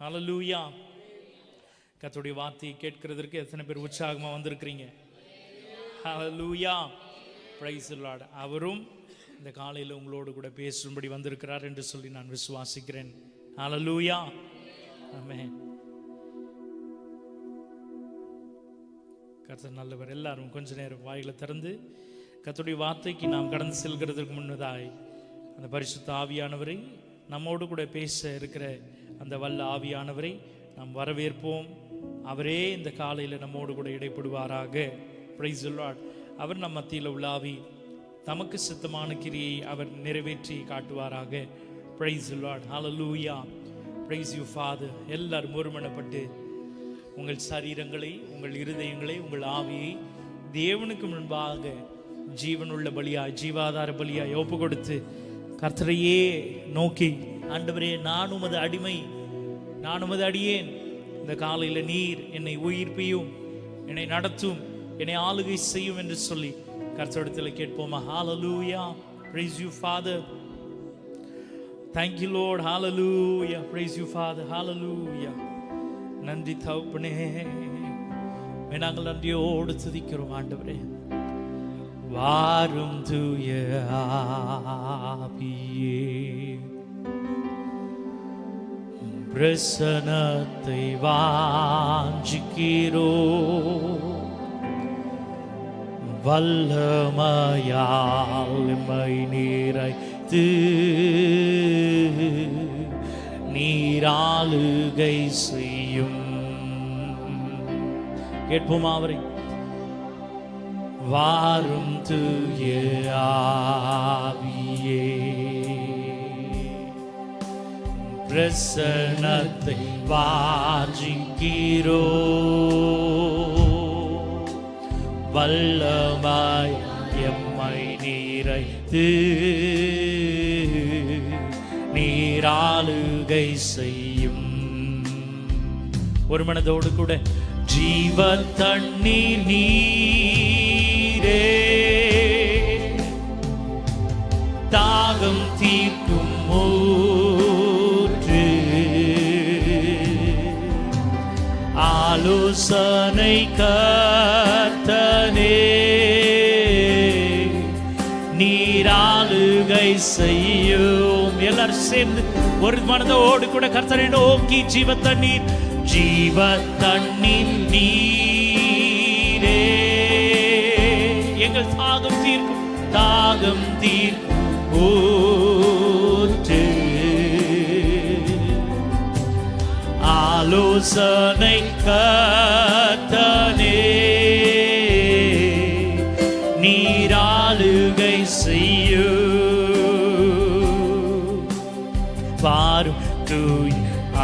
ஹல்லேலூயா. கர்த்தருடைய வார்த்தையை கேட்கிறதற்கு எத்தனை பேர் உற்சாகமா வந்திருக்கிறீங்க? ஹல்லேலூயா. Praise the Lord. அவரும் இந்த காலையில் உங்களோடு கூட பேசும்படி வந்திருக்கிறார் என்று சொல்லி நான் விசுவாசிக்கிறேன். ஹல்லேலூயா. ஆமென். கர்த்தர் நல்லவர். எல்லாரும் கொஞ்ச நேரம் வாய்களை திறந்து கர்த்தருடைய வார்த்தைக்கு நாம் கடந்து செல்கிறதுக்கு முன்னதாய் அந்த பரிசுத்த ஆவியானவரை, நம்மோடு கூட பேச இருக்கிற அந்த வல்ல ஆவியானவரை நாம் வரவேற்போம். அவரே இந்த காலையில் நம்மோடு கூட இடைப்படுவாராக. Price the Lord. அவர் நம் மத்தியில் உலாவி தமக்கு சித்தமான கிரியை அவர் நிறைவேற்றி காட்டுவாராக. Praise the Lord. ஹல்லேலூயா. Praise you Father. எல்லாரும் ஒருமனப்பட்டு உங்கள் சரீரங்களை, உங்கள் இருதயங்களை, உங்கள் ஆவியை தேவனுக்கு முன்பாக ஜீவனுள்ள பலியாய், ஜீவாதார பலியாய் ஒப்பு கொடுத்து கர்த்தரையே நோக்கி, ஆண்டவரே, நான் உமது அடிமை, நான் உமது அடியேன். இந்த காலையில் நீர் என்னை உயிர்ப்பியும், என்னை நடத்தும், என்னை ஆளுகை செய்யும் என்று சொல்லி கர்த்தரிடத்தில் கேட்போமா? ஹல்லேலூயா. Praise you Father. Thank you Lord. Hallelujah. Praise you Father. Hallelujah. நன்றி தகப்பனே. நாங்கள் நன்றியோடு துதிக்கிறோம் ஆண்டவரே. வாரும் தூய ஆவியே, பிரசன்னத்தை வாஞ்சிக்கிறோ, வல்லமையால் எம்மை நிறைத்து நீராளுகை செய்யும். கேட்போமா அவரை? வாரும் தூய ஆவியே, பிரசன்னத்தை வாஞ்சிக்கிறோ, வல்லமாய் எம்மை நிறைத்து நீராளுகை செய்யும். ஒரு மனதோடு கூட ஜீவ தண்ணீர் நீரே, தாகம் தீர்க்கும் ஊற்று, ஆலோசனை கர்த்தனே, நீராளுகை செய்யும். எல்லாரும் சேர்ந்து ஒரு மனதோடு கூட கர்த்தரை நோக்கி, ஜீவ தண்ணீர், ஜீவ தண்ணீர் நீரே, எங்கள் தாகம் தீர்க்கும், தாகம் தீர்க்கும் ஊற்று, ஆலோசனை கர்த்தனே, நீராளுகை செய்யும். வாரும் தூய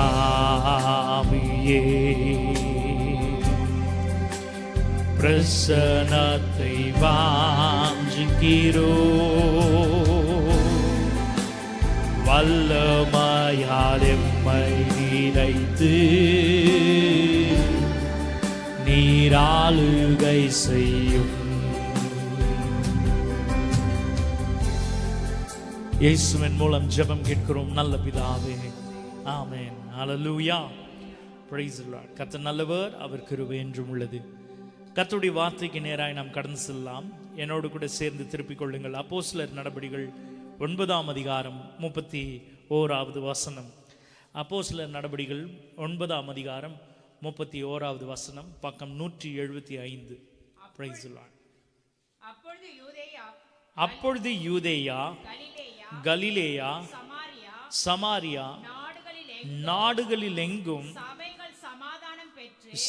ஆவியே, பிரசன்னத்தை வாஞ்சிக்கிறோ, வல்லமையால் எம்மை நிறைத்து நீராளுகை செய்யும். இயேசுவின் மூலம் ஜெபம் கேட்கிறோம் நல்ல பிதாவே. ஆமென். ஹல்லேலூயா. Praise the Lord. கர்த்தர் நல்லவர், அவர் கிருபை என்றும் உள்ளது. கர்த்தருடைய வார்த்தைக்கு நேராய் நாம் கடந்து செல்லலாம். என்னோடு கூட சேர்ந்து திருப்பிக் கொள்ளுங்கள். அப்போஸ்தலர் நடபடிகள் 9ஆம் அதிகாரம் 31வது வசனம். அப்போஸ்தலர் நடபடிகள் 9ஆம் அதிகாரம் 31வது வசனம், பக்கம் 175. Price the Lord. அப்பொழுது யூதேயா, கலிலேயா, சமாரியா நாடுகளில் எங்கும்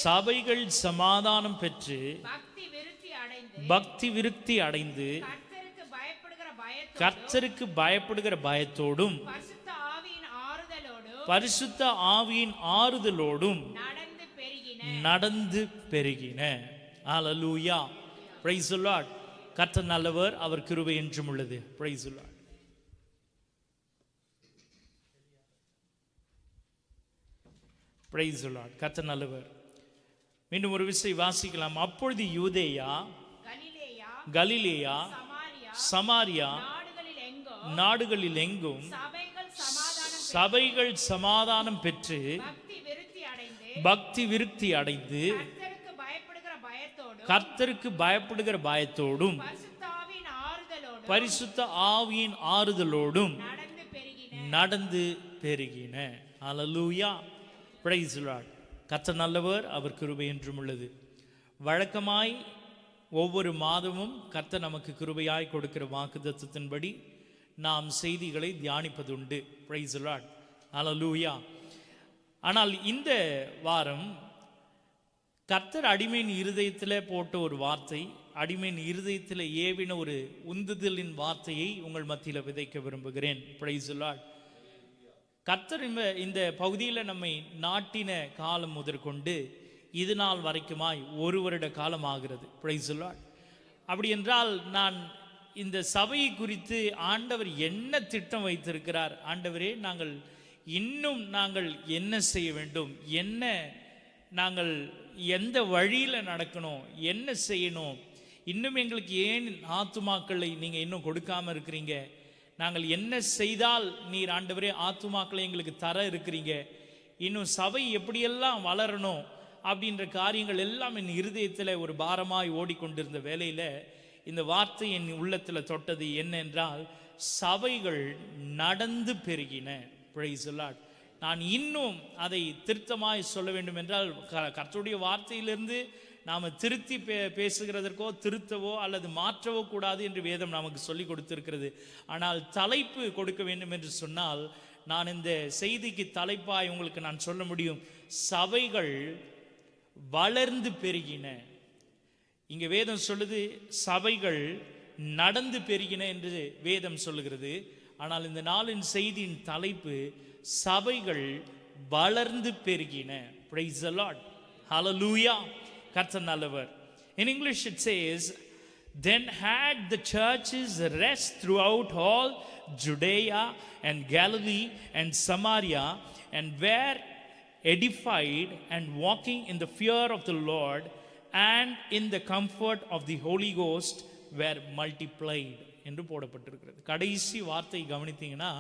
சபைகள் சமாதானம் பெற்று பக்தி விருத்தி அடைந்து கர்த்தருக்கு பயப்படுகிற பயத்தோடும் பரிசுத்த ஆவியின் ஆறுதலோடும் நடந்து பெருகின. ஹல்லேலூயா. Praise the Lord. கர்த்தர் நல்லவர், அவர் கிருபை என்றும் உள்ளது. Price the Lord. Price the Lord. கர்த்தர் நல்லவர். மீண்டும் ஒரு விசை வாசிக்கலாம். அப்பொழுது யூதேயா, கலிலேயா, சமாரியா நாடுகளில் எங்கும் சபைகள் சமாதானம் பெற்று பக்தி விருத்தி அடைந்து கர்த்தருக்கு பயப்படுகிற பயத்தோடும் பரிசுத்த ஆவியின் ஆறுதலோடும் நடந்து பெருகின. அல்லேலூயா, பிரைஸ் தி லார்ட். கர்த்தர் நல்லவர், அவர் கிருபை என்றும் உள்ளது. வழக்கமாய் ஒவ்வொரு மாதமும் கர்த்தர் நமக்கு கிருபையாய் கொடுக்கிற வாக்குத்தத்தத்தின்படி நாம் செய்திகளை தியானிப்பதுண்டு. பிரைஸ் தி லார்ட், அல்லேலூயா. ஆனால் இந்த வாரம் கர்த்தர் அடிமையின் இருதயத்தில் போட்ட ஒரு வார்த்தை, அடிமையின் இருதயத்தில் ஏவின ஒரு உந்துதலின் வார்த்தையை உங்கள் மத்தியில் விதைக்க விரும்புகிறேன். Price the Lord. கர்த்தர் இந்த பகுதியில் நம்மை நாட்டின காலம் முதற்கொண்டு இது நாள் வரைக்குமாய் 1 வருட காலம் ஆகிறது. Price the Lord. அப்படி என்றால் நான் இந்த சபையை குறித்து ஆண்டவர் என்ன திட்டம் வைத்திருக்கிறார், ஆண்டவரே நாங்கள் இன்னும் என்ன செய்ய வேண்டும், என்ன நாங்கள் எந்த வழியில் நடக்கணும், என்ன செய்யணும், இன்னும் எங்களுக்கு ஏன் ஆத்துமாக்களை நீங்கள் இன்னும் கொடுக்காமல் இருக்கிறீங்க, நாங்கள் என்ன செய்தால் நீர் ஆண்டவரே ஆத்துமாக்களை எங்களுக்கு தர இருக்கிறீங்க, இன்னும் சபை எப்படியெல்லாம் வளரணும் அப்படின்ற காரியங்கள் எல்லாம் என் இருதயத்தில் ஒரு பாரமாய் ஓடிக்கொண்டிருந்த வேளையில் இந்த வார்த்தை என் உள்ளத்தில் தொட்டது என்னென்றால், சபைகள் நடந்து பெருகின. Price the Lord. நான் இன்னும் அதை திருத்தமாய் சொல்ல வேண்டும் என்றால், கர்த்தருடைய வார்த்தையிலிருந்து நாம் திருத்தி பேசுகிறதற்கோ திருத்தவோ அல்லது மாற்றவோ கூடாது என்று வேதம் நமக்கு சொல்லி கொடுத்திருக்கிறது. ஆனால் தலைப்பு கொடுக்க வேண்டும் என்று சொன்னால், நான் இந்த செய்திக்கு தலைப்பாய் உங்களுக்கு நான் சொல்ல முடியும், சபைகள் வளர்ந்து பெருகின. இங்கே வேதம் சொல்லுது சபைகள் நடந்து பெருகின என்று வேதம் சொல்லுகிறது. ஆனால் இந்த நாளின் செய்தியின் தலைப்பு சபைகள் வளர்ந்து பெருகின. Praise the Lord. Hallelujah. கர்த்தர் நல்லவர். In English it says, then had the churches rest throughout all Judea and Galilee and Samaria, and were edified and walking in the fear of the Lord and in the comfort of the Holy Ghost were multiplied என்று போடப்பட்டிருக்கிறது. கடைசி வார்த்தை கவனித்தீங்கன்னா,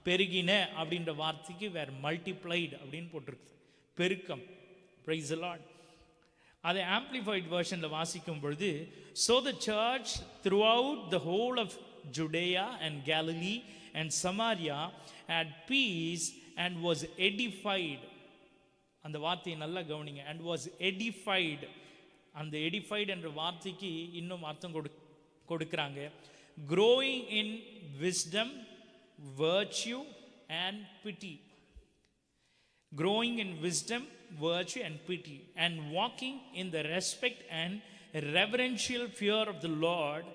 பெருகின அப்படின்ற வார்த்தைக்கு வேர் multiplied அப்படின்னு போட்டிருக்கு, பெருக்கம். Price the Lord. அதை ஆம்பிளிஃபைட் வெர்ஷனில் வாசிக்கும் பொழுது, so the church throughout the whole of Judea and Galilee and Samaria had peace and was edified. அந்த வார்த்தையை நல்லா கவனிங்க, and was edified. அந்த edified என்ற வார்த்தைக்கு இன்னும் அர்த்தம் கொடுக்குறாங்க, growing in wisdom, virtue and pity. Growing in wisdom, virtue and pity, and walking in the respect and reverential fear of the Lord,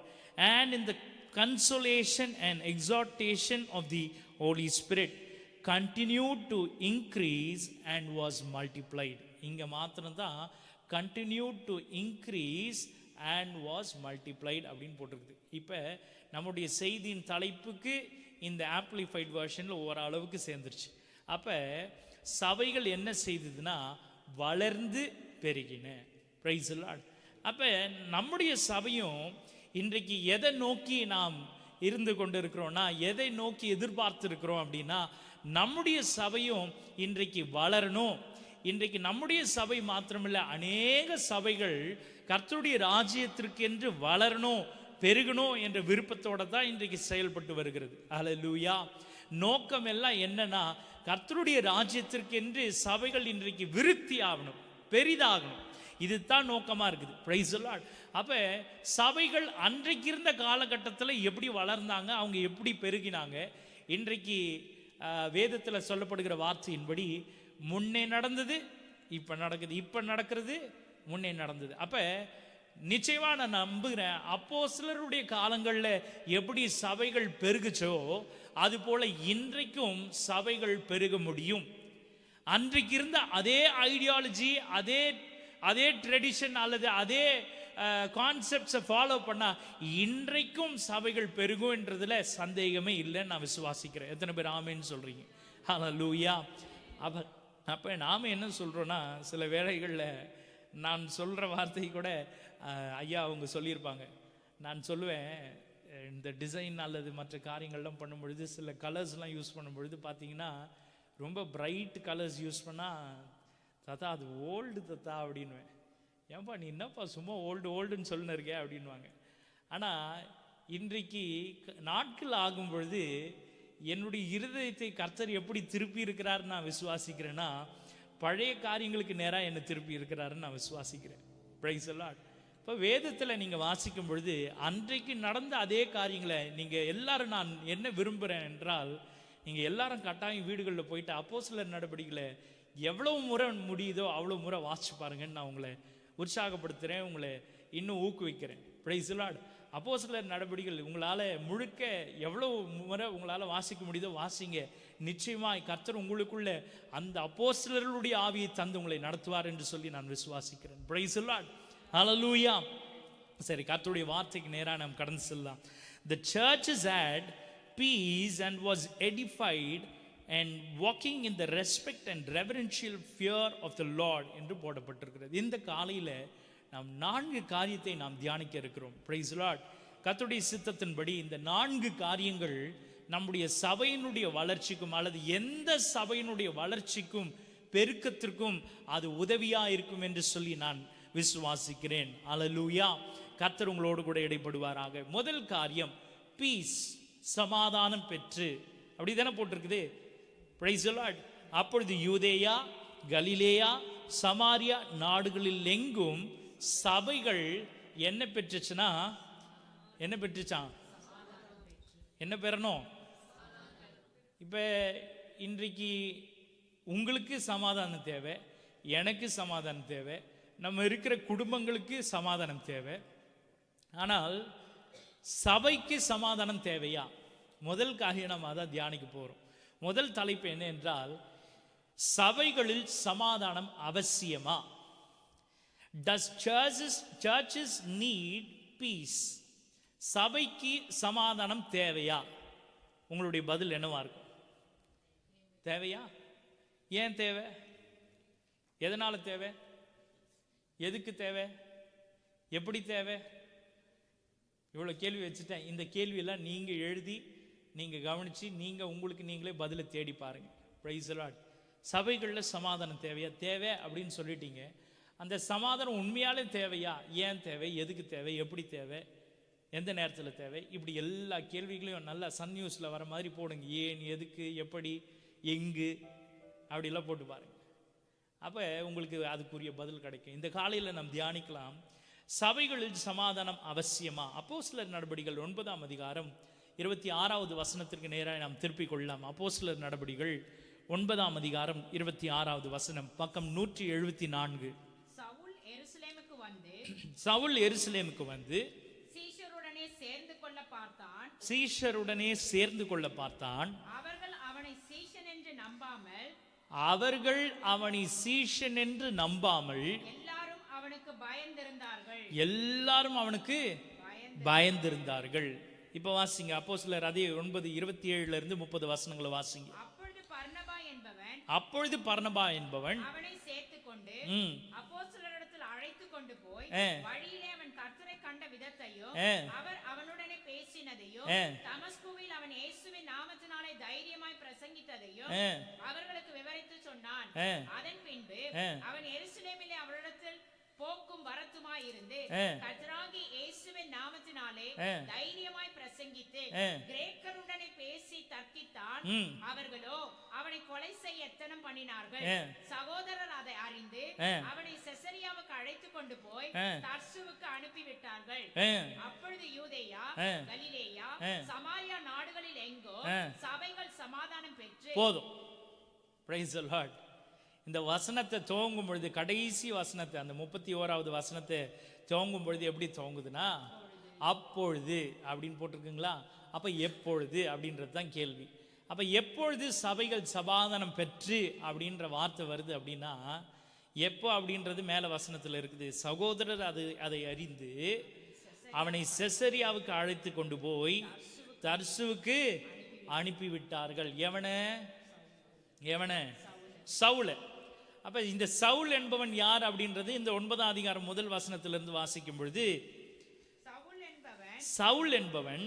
and in the consolation and exhortation of the Holy Spirit, continued to increase and was multiplied. இங்க மாத்திரம் தான் continued to increase and was multiplied அப்படின்னு போட்டிருக்குது. இப்போ நம்முடைய செய்தியின் தலைப்புக்கு இந்த ஆம்பிளிஃபைட் வெர்ஷனில் ஓரளவுக்கு சேர்ந்துருச்சு. அப்போ சபைகள் என்ன செய்ததுன்னா வளர்ந்து பெருகின. Price the Lord. அப்போ நம்முடைய சபையும் இன்றைக்கு எதை நோக்கி நாம் இருந்து கொண்டு இருக்கிறோம்னா, எதை நோக்கி எதிர்பார்த்து இருக்கிறோம் அப்படின்னா, நம்முடைய சபையும் இன்றைக்கு வளரணும். இன்றைக்கு நம்முடைய சபை மாத்திரமில்லை, அநேக சபைகள் கர்த்தருடைய ராஜ்யத்திற்கு என்று வளரணும், பெருகணும் என்ற விருப்பத்தோடு தான் இன்றைக்கு செயல்பட்டு வருகிறது. அல்லேலூயா. நோக்கம் எல்லாம் என்னன்னா, கர்த்தருடைய ராஜ்யத்திற்கு என்று சபைகள் இன்றைக்கு விருத்தி ஆகணும், பெரிதாகணும். இதுதான் நோக்கமாக இருக்குது. Price the Lord. அப்போ சபைகள் அன்றைக்கு இருந்த காலகட்டத்தில் எப்படி வளர்ந்தாங்க, அவங்க எப்படி பெருகினாங்க, இன்றைக்கு வேதத்தில் சொல்லப்படுகிற வார்த்தையின்படி முன்னே நடந்தது இப்போ நடக்குது, இப்போ நடக்கிறது முன்னே நடந்தது. அப்போ நிச்சயமாக நான் நம்புகிறேன், அப்போஸ்தலருடைய காலங்களில் எப்படி சபைகள் பெருகுச்சோ அதுபோல் இன்றைக்கும் சபைகள் பெருக முடியும். அன்றைக்கு இருந்த அதே ஐடியாலஜி, அதே ட்ரெடிஷன் அல்லது அதே கான்செப்ட்ஸை ஃபாலோ பண்ணால் இன்றைக்கும் சபைகள் பெருகும்ன்றதுல சந்தேகமே இல்லைன்னு நான் விசுவாசிக்கிறேன். எத்தனை பேர் ஆமேன்னு சொல்கிறீங்க? ஹல்லேலூயா. அப்போ நாம் என்ன சொல்கிறோன்னா, சில வேளைகளில் நான் சொல்கிற வார்த்தை கூட ஐயா அவங்க சொல்லியிருப்பாங்க. நான் சொல்லுவேன், இந்த டிசைன் அல்லது மற்ற காரியங்கள்லாம் பண்ணும் பொழுது சில கலர்ஸ்லாம் யூஸ் பண்ணும் பொழுது பார்த்தீங்கன்னா ரொம்ப பிரைட் கலர்ஸ் யூஸ் பண்ணால் தாத்தா அது ஓல்டு தாத்தா அப்படின்வேன். ஏன்பா நீ என்னப்பா சும்மா ஓல்டுன்னு சொல்லின்னு இருக்கே அப்படின்வாங்க. ஆனால் இன்றைக்கு நாட்கள் ஆகும் பொழுது என்னுடைய இருதயத்தை கர்த்தர் எப்படி திருப்பி இருக்கிறாருன்னு நான் விசுவாசிக்கிறேன்னா, பழைய காரியங்களுக்கு நேராக என்னை திருப்பி இருக்கிறாருன்னு நான் விசுவாசிக்கிறேன். Praise the Lord. இப்போ வேதத்தில் நீங்கள் வாசிக்கும் பொழுது அன்றைக்கு நடந்த அதே காரியங்களை நீங்கள் எல்லாரும், நான் என்ன விரும்புகிறேன் என்றால், நீங்கள் எல்லாரும் கட்டாயம் வீடுகளில் போயிட்டு அப்போஸ்தலர் நடவடிக்கைகளை எவ்வளவு முறை முடியுதோ அவ்வளோ முறை வாசிச்சு பாருங்கன்னு நான் உங்களை உற்சாகப்படுத்துகிறேன், உங்களை இன்னும் ஊக்குவிக்கிறேன். Price the Lord. அப்போஸ்தலர் நடவடிக்கைகள் உங்களால் முழுக்க எவ்வளோ முறை உங்களால் வாசிக்க முடியுதோ வாசிங்க. நிச்சயமாய் கர்த்தர் உங்களுக்குள்ள அந்த அப்போஸ்தலர்களுடைய ஆவியை தந்து உங்களை நடத்துவார் என்று சொல்லி நான் விசுவாசிக்கிறேன். Praise the Lord. ஹல்லேலூயா. சரி, கர்த்தருடைய வார்த்தைக்கு நேராக நாம் கடந்து செல்லலாம். The churches had peace and was edified and walking in the respect and reverential fear of the Lord என்று போடப்பட்டிருக்கிறது. இந்த காலையில் நாம் 4 காரியத்தை நாம் தியானிக்க இருக்கிறோம். Price the Lord. கர்த்தருடைய சித்தத்தின்படி இந்த 4 காரியங்கள் நம்முடைய சபையினுடைய வளர்ச்சிக்கும் அல்லது எந்த சபையினுடைய வளர்ச்சிக்கும் பெருக்கத்திற்கும் அது உதவியாக இருக்கும் என்று சொல்லி நான் விசுவாசிக்கிறேன். அல்லேலூயா. கர்த்தர் உங்களோடு கூட இடைப்படுவாராக. முதல் காரியம் பீஸ், சமாதானம் பெற்று, அப்படி தானே போட்டிருக்குது. Price the Lord. அப்பொழுது யூதேயா, கலிலேயா, சமாரியா நாடுகளில் எங்கும் சபைகள் என்ன பெற்றுச்சுன்னா, என்ன பெற்றுச்சான்? என்ன பெறணும்? இப்போ இன்றைக்கு உங்களுக்கு சமாதானம் தேவை, எனக்கு சமாதானம் தேவை, நம்ம இருக்கிற குடும்பங்களுக்கு சமாதானம் தேவை. ஆனால் சபைக்கு சமாதானம் தேவையா? முதல் காரியம் நம்ம அதான் தியானிக்க போகிறோம். முதல் தலைப்பு என்ன என்றால், சபைகளில் சமாதானம் அவசியமா? Does churches need peace? சபைக்கு சமாதானம் தேவையா? உங்களுடைய பதில் என்னவா இருக்கும்? தேவையா? ஏன் தேவை? எதனால தேவை? எதுக்கு தேவை? எப்படி தேவை? இவ்வளோ கேள்வி வச்சுட்டேன். இந்த கேள்வியெல்லாம் நீங்கள் எழுதி, நீங்கள் கவனித்து, நீங்கள் உங்களுக்கு நீங்களே பதிலை தேடி பாருங்கள். Price the Lord. சபைகளில் சமாதானம் தேவையா? தேவை அப்படின்னு சொல்லிட்டீங்க. அந்த சமாதானம் உண்மையாலே தேவையா? ஏன் தேவை? எதுக்கு தேவை? எப்படி தேவை? எந்த நேரத்தில் தேவை? இப்படி எல்லா கேள்விகளையும் நல்லா சன் நியூஸில் வர மாதிரி போடுங்க. ஏன், எதுக்கு, எப்படி, எங்கு, அப்படிலாம் போட்டு பாருங்க. அப்போ உங்களுக்கு அதுக்குரிய பதில் கிடைக்கும். இந்த காலையில் நாம் தியானிக்கலாம், சபைகளில் சமாதானம் அவசியமா? அப்போஸ்தலர் நடபடிகள் 9ஆம் அதிகாரம் 26வது வசனத்திற்கு நேராக நாம் திருப்பிக் கொள்ளலாம். அப்போஸ்தலர் நடபடிகள் 9ஆம் அதிகாரம் 26வது வசனம், பக்கம் 174. சவுல் எருசலேமுக்கு வந்து சீஷருடனே சேர்ந்து கொள்ள பார்த்தான். அவர்கள் அவனை சீஷன் என்று நம்பாமல் எல்லாரும் அவனுக்கு பயந்திருந்தார்கள். இப்ப வாசிங்க அப்போஸ்தலர் அதே 9:27 இருந்து 30 வசனங்களை வாசிங்க. அப்பொழுது பர்னபா என்பவன் அவனை சேர்த்துக்கொண்டு அப்போஸ்தலரிடத்தில் அழைத்து கொண்டு போய் வழியிலே அவன் கர்த்தரை கண்ட விதத்தையும் அவர் அவனுடனே பேசினதையும் தமஸ்குவில் அவன் இயேசுவின் நாமத்தினாலே தைரியமாய் பிரசங்கித்ததையும் அவர்களுக்கு விவரித்து சொன்னான். அதன் பின்பு அவன் எருசலேமிலே அவரிடத்தில் போக்கும் வரத்துமாய் இருந்து கர்த்தராகிய இயேசுவின் நாமத்தினாலே தைரியமாய் பிரசங்கித்து கிரேக்கருடனே பேசி தர்க்கித்தான். அவர்களோ அவனை கொலை செய்ய எத்தனம் பண்ணினார்கள். சகோதரர் அதை அறிந்து அவனை செசரியாவுக்கு அழைத்து கொண்டு போய் தர்சுவுக்கு அனுப்பிவிட்டார்கள். அப்பொழுது யூதேயா, கலிலேயா, சமாரியா நாடுகளில் எங்கோ சபைகள் சமாதானம் பெற்று போதும். Price the Lord. இந்த வசனத்தை துவங்கும் பொழுது, கடைசி வசனத்தை, அந்த 31வது வசனத்தை துவங்கும் பொழுது எப்படி துவங்குதுன்னா, அப்பொழுது அப்படின்னு போட்டிருக்குங்களா? அப்போ எப்பொழுது அப்படின்றது தான் கேள்வி. அப்போ எப்பொழுது சபைகள் சமாதானம் பெற்று அப்படின்ற வார்த்தை வருது அப்படின்னா, எப்போ அப்படின்றது மேலே வசனத்தில் இருக்குது. சகோதரர் அதை அறிந்து அவனை செசரியாவுக்கு அழைத்து கொண்டு போய் தர்சுவுக்கு அனுப்பிவிட்டார்கள். எவனை? சவுல. அப்ப இந்த சவுல் என்பவன் யார் அப்படின்றது இந்த 9ஆம் அதிகாரம் முதல் வசனத்திலிருந்து வாசிக்கும் பொழுது, சவுல் என்பவன்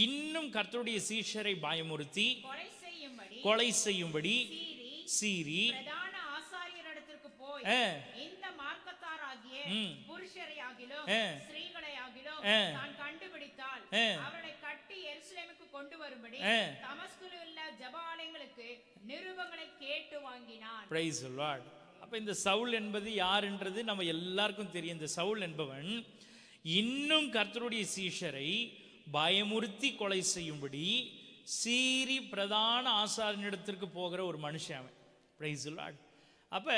இன்னும் கர்த்தருடைய சீஷரை பயமுறுத்தி கொலை செய்யும்படி சீறி பிரதான ஆசாரியரிடத்திற்கு போய் இந்த மார்க்கத்தாராகிய புருஷரையாகிலும் ஸ்திரீகளையாகிலும் தான் கண்டுபிடித்தால் அவரை கட்டி எருசலேமுக்கு கொண்டு வரும்படி தமஸ்குவில் உள்ள ஜெப ஆலயங்களுக்கு நிருபங்களை கேட்டு வாங்கினான். Price the Lord. அப்ப இந்த சவுல் என்பது யாருன்றது நம்ம எல்லாருக்கும் தெரியும். இந்த சவுல் என்பவன் இன்னும் கர்த்தருடைய சீஷரை பயமுறுத்தி கொலை செய்யும்படி சீரி பிரதான ஆசாரியனிடத்திற்கு போகிற ஒரு மனுஷன் அவன். Price the Lord. அப்ப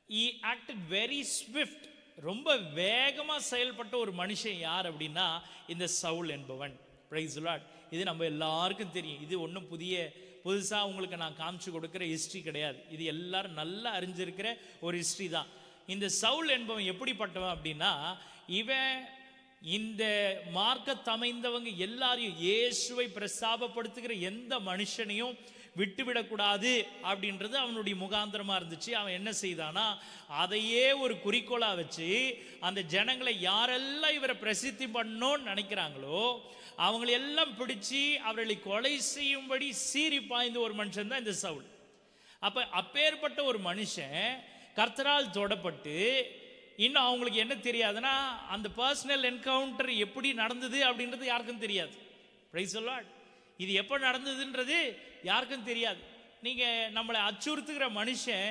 he acted very swift, ரொம்ப வேகமா செயல்பட்ட ஒரு மனுஷன் யார் அப்படின்னா இந்த சவுல் என்பவன். Price the Lord. இது நம்ம எல்லாருக்கும் தெரியும். இது ஒன்றும் புதுசா உங்களுக்கு நான் காமிச்சு கொடுக்கிற ஹிஸ்டரி கிடையாது. இது எல்லாரும் நல்லா அறிஞ்சிருக்கிற ஒரு ஹிஸ்டரி தான். இந்த சவுல் என்பவன் எப்படிப்பட்டவன் அப்படின்னா, இவன் இந்த மார்க்கத்தமைந்தவங்க எல்லாரையும் இயேசுவை பிரஸ்தாபப்படுத்துகிற எந்த மனுஷனையும் விட்டுவிடக்கூடாது அப்படின்றது அவனுடைய முகாந்திரமா இருந்துச்சு. அவன் என்ன செய்தானா, அதையே ஒரு குறிக்கோளா வச்சு அந்த ஜனங்களை யாரெல்லாம் இவரை பிரசித்தி பண்ணோன்னு நினைக்கிறாங்களோ அவங்களை எல்லாம் பிடிச்சி அவர்களை கொலை செய்யும்படி சீறி பாய்ந்த ஒரு மனுஷன் தான் இந்த சவுல். அப்பேற்பட்ட ஒரு மனுஷன் கர்த்தரால் தொடப்பட்டு, இன்னும் அவங்களுக்கு என்ன தெரியாதுன்னா அந்த பர்சனல் என்கவுண்டர் எப்படி நடந்தது அப்படின்றது யாருக்கும் தெரியாது. Price the Lord. இது எப்போ நடந்ததுன்றது யாருக்கும் தெரியாது. நீங்க நம்மளை அச்சுறுத்துகிற மனுஷன்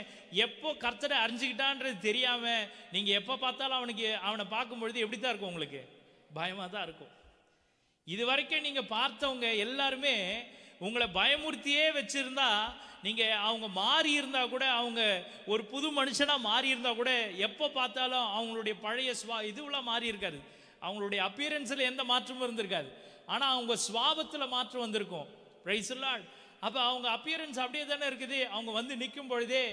எப்போ கர்த்தரை அறிஞ்சுக்கிட்டான்றது தெரியாம நீங்க எப்போ பார்த்தாலும் அவனை பார்க்கும்பொழுது எப்படி தான் இருக்கும்? உங்களுக்கு பயமா தான் இருக்கும். இது வரைக்கும் நீங்க பார்த்தவங்க எல்லாருமே உங்களை பயமுறுத்தியே வச்சிருந்தா, நீங்க அவங்க மாறி இருந்தா கூட, அவங்க ஒரு புது மனுஷனா மாறி இருந்தா கூட, எப்போ பார்த்தாலும் அவங்களுடைய பழைய இதுவெல்லாம் மாறி இருக்காது. அவங்களுடைய அப்பியரன்ஸ்ல எந்த மாற்றமும் இருந்திருக்காது. ஆனா அவங்க சுவாபத்தில் மாற்றம் வந்திருக்கும். Price the Lord. அப்ப அவங்க அப்பியரன்ஸ் அப்படியே தானே இருக்குது. அவங்க வந்து நிற்கும் பொழுதே,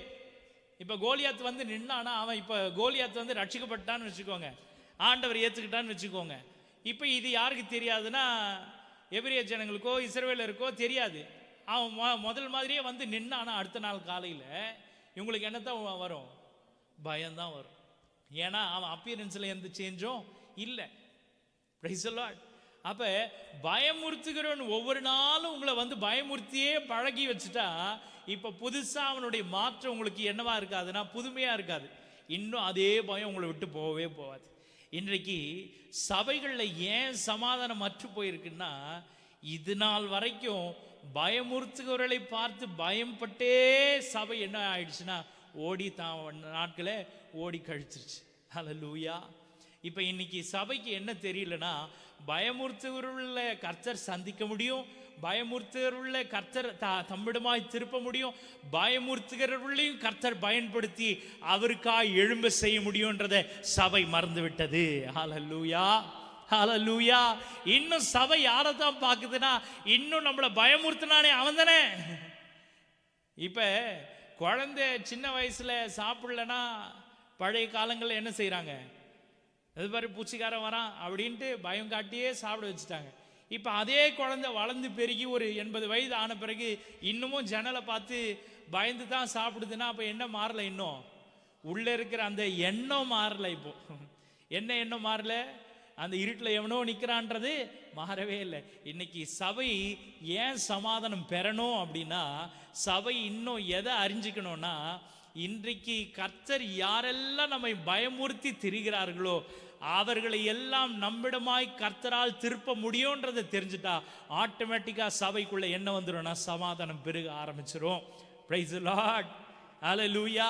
இப்ப கோலியாத் வந்து நின்னானா, அவன் இப்ப கோலியாத் வந்து ரட்சிக்கப்பட்டான்னு வச்சுக்கோங்க, ஆண்டவர் ஏத்துக்கிட்டான்னு வச்சுக்கோங்க. இப்ப இது யாருக்கு தெரியாதுன்னா, எபிரேய ஜனங்களுக்கோ இஸ்ரவேலருக்கோ தெரியாது. அவன் முதல் மாதிரியே வந்து நின்னானா அடுத்த நாள் காலையில இவங்களுக்கு என்னத்தான் வரும்? பயம்தான் வரும். ஏன்னா அவன் அப்பியரன்ஸ்ல எந்த சேஞ்சும் இல்லை. Price the Lord. அப்ப பயமுறுத்துகிறவன் ஒவ்வொரு நாளும் உங்களை வந்து பயமுறுத்தியே பழகி வச்சுட்டா, இப்ப புதுசா அவனுடைய மாற்றம் உங்களுக்கு என்னவா இருக்காதுன்னா புதுமையா இருக்காது. இன்னும் அதே பயம் உங்களை விட்டு போகவே போகாது. இன்றைக்கு சபைகளில் ஏன் சமாதானம் அற்று போயிருக்குன்னா, இது நாள் வரைக்கும் பயமுறுத்துகிறவர்களை பார்த்து பயம்பட்டே சபை என்ன ஆயிடுச்சுன்னா ஓடி நாட்களை ஓடி கழிச்சிருச்சு. ஹல்லேலூயா. இப்ப இன்னைக்கு சபைக்கு என்ன தெரியலன்னா, பயமுறுத்துகிறவர்கள கர்த்தர் சந்திக்க முடியும், பயமுறுத்துகிறவர்கள கர்த்தர் தம்மிடமாய் திருப்ப முடியும், பயமுறுத்துகிறவர்களையும் கர்த்தர் பயன்படுத்தி அவருக்காய் எழும்ப செய்ய முடியும்ன்றதை சபை மறந்து விட்டது. ஹல்லேலூயா, ஹல்லேலூயா. இன்னும் சபை யாரை தான் பார்க்குதுன்னா, இன்னும் நம்மளை பயமுறுத்தினானே அவன் தானே. இப்ப குழந்தை சின்ன வயசுல சாப்பிடலன்னா பழைய காலங்களில் என்ன செய்யறாங்க? அது மாதிரி பூச்சிக்காரன் வரான் அப்படின்ட்டு பயம் காட்டியே சாப்பிட வச்சுட்டாங்க. இப்போ அதே குழந்தை வளர்ந்து பெருகி ஒரு 80 வயது ஆன பிறகு இன்னமும் ஜன்னலை பார்த்து பயந்து தான் சாப்பிடுதுன்னா அப்போ என்ன மாறல? இன்னும் உள்ளே இருக்கிற அந்த எண்ணம் மாறல. இப்போ என்ன எண்ணம் மாறல? அந்த இருட்டில் எவனோ நிற்கிறான்றது மாறவே இல்லை. இன்னைக்கு சபை ஏன் சமாதானம் பெறணும் அப்படின்னா, சபை இன்னும் எதை அறிஞ்சிக்கணும்னா, இன்றைக்கு கர்த்தர் யாரெல்லாம் நம்மை பயமுறுத்தி திரிகிறார்களோ அவர்களை எல்லாம் நம்மிடமாய் கர்த்தரால் திருப்ப முடியும்ன்றதை தெரிஞ்சுட்டா ஆட்டோமேட்டிக்கா சபைக்குள்ள என்ன வந்துடும்னா சமாதானம் பெருக ஆரம்பிச்சிரும். பிரைஸ் தி லார்ட், ஹல்லேலூயா.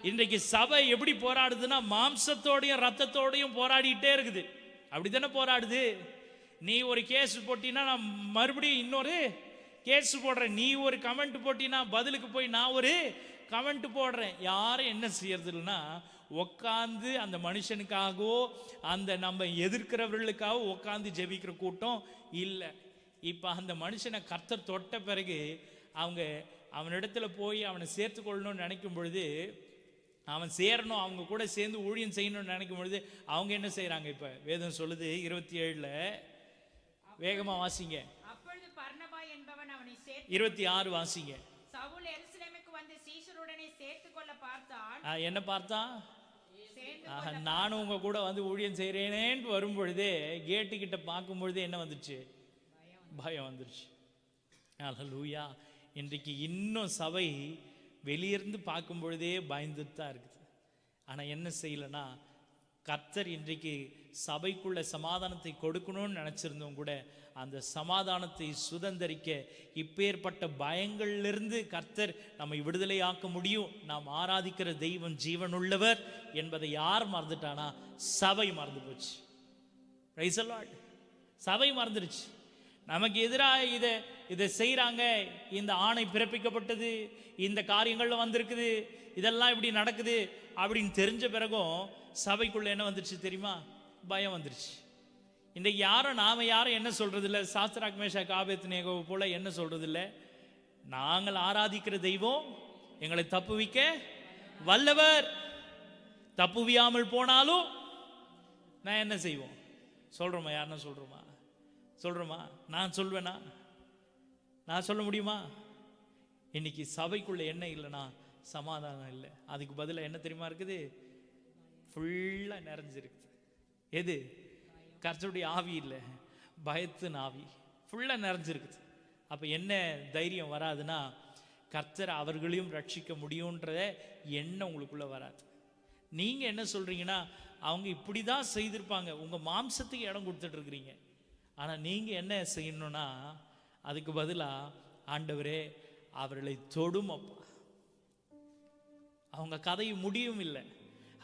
இன்றைக்கு சபை எப்படி போராடுதுன்னா, மாம்சத்தோடையும் ரத்தத்தோடையும் போராடிட்டே இருக்குது. அப்படித்தானே போராடுது. நீ ஒரு கேஸ் போட்டினா நான் மறுபடியும் இன்னொரு கேஸ் போடுறேன், நீ ஒரு கமெண்ட் போட்டினா பதிலுக்கு போய் நான் ஒரு கமெண்ட் போடுறேன். யாரும் என்ன செய்யறது இல்லைன்னா உட்காந்து அந்த மனுஷனுக்காகவோ அந்த நம்ம எதிர்க்கிறவர்களுக்காகவோ உட்காந்து ஜெபிக்கிற கூட்டம் இல்லை. இப்போ அந்த மனுஷனை கர்த்தர் தொட்ட பிறகு அவங்க அவனிடத்துல போய் அவனை சேர்த்துக்கொள்ளணும்னு நினைக்கும் பொழுது, அவன் சேரணும், அவங்க கூட சேர்ந்து ஊழியம் செய்யணும்னு நினைக்கும் பொழுது அவங்க என்ன செய்யறாங்க? இப்ப வேதம் சொல்லுது 27 வேகமா வாசிங்க. 26 வாசிங்க. சவுல் எருசலேமுக்கு வந்து சீஷருடனே சேர்த்துக்கொள்ள பார்த்தான். என்ன பார்த்தான்? நானும் உங்க கூட வந்து ஊழியம் செய்கிறேனேன்ட்டு வரும்பொழுதே கேட்டுக்கிட்ட பார்க்கும் பொழுதே என்ன வந்துச்சு? பயம் வந்துருச்சு. அல்லேலூயா. இன்றைக்கு இன்னும் சபை வெளியிருந்து பார்க்கும் பொழுதே பயந்துட்டு தான் இருக்குது. ஆனால் என்ன செய்யலைன்னா, கர்த்தர் இன்றைக்கு சபைக்குள்ள சமாதானத்தை கொடுக்கணும்னு நினச்சிருந்தோம் கூட அந்த சமாதானத்தை சுதந்தரிக்க இப்பேற்பட்ட பயங்களிலிருந்து கர்த்தர் நம்மை விடுதலையாக்க முடியும். நாம் ஆராதிக்கிற தெய்வம் ஜீவனுள்ளவர் என்பதை யார் மறந்துட்டானா? சபை மறந்து போச்சு. Price the Lord. சபை மறந்துருச்சு. நமக்கு எதிராக இதை செய்கிறாங்க, இந்த ஆணை பிறப்பிக்கப்பட்டது, இந்த காரியங்கள்ல வந்திருக்குது, இதெல்லாம் இப்படி நடக்குது அப்படின்னு தெரிஞ்ச பிறகும் சபைக்குள்ள என்ன வந்துருச்சு தெரியுமா? பயம் வந்துருச்சு. இன்றைக்கு நாம யாரும் என்ன சொல்றது இல்லை? சாஸ்திராக் மேஷாக் ஆபேத்நேகோ போல என்ன சொல்றது இல்லை? நாங்கள் ஆராதிக்கிற தெய்வம் எங்களை தப்புவிக்க வல்லவர். தப்புவியாமல் போனாலும் நான் என்ன செய்வோம் சொல்றோமா? யாருன்னா சொல்றோமா? நான் சொல்வேனா? நான் சொல்ல முடியுமா? இன்னைக்கு சபைக்குள்ள என்ன இல்லைன்னா சமாதானம் இல்லை. அதுக்கு பதிலாக என்ன தெரியுமா இருக்குது? ஃபுல்லா நிறைஞ்சிருக்குது. எது? கர்த்தருடைய ஆவி இல்லை, பயத்தின் ஆவி ஃபுல்லா நிறைஞ்சிருக்குது. அப்ப என்ன தைரியம் வராதுன்னா, கர்த்தர் அவர்களையும் ரட்சிக்க முடியுன்ற எண்ணம் உங்களுக்குள்ள வராது. நீங்க என்ன சொல்றீங்கன்னா, அவங்க இப்படிதான் செய்திருப்பாங்க, உங்க மாம்சத்துக்கு இடம் கொடுத்துட்டு இருக்கிறீங்க. ஆனா நீங்க என்ன செய்யணும்னா, அதுக்கு பதிலா ஆண்டவரே அவர்களை தொடும் அப்பா. அவங்க கதை முடியும் இல்லை,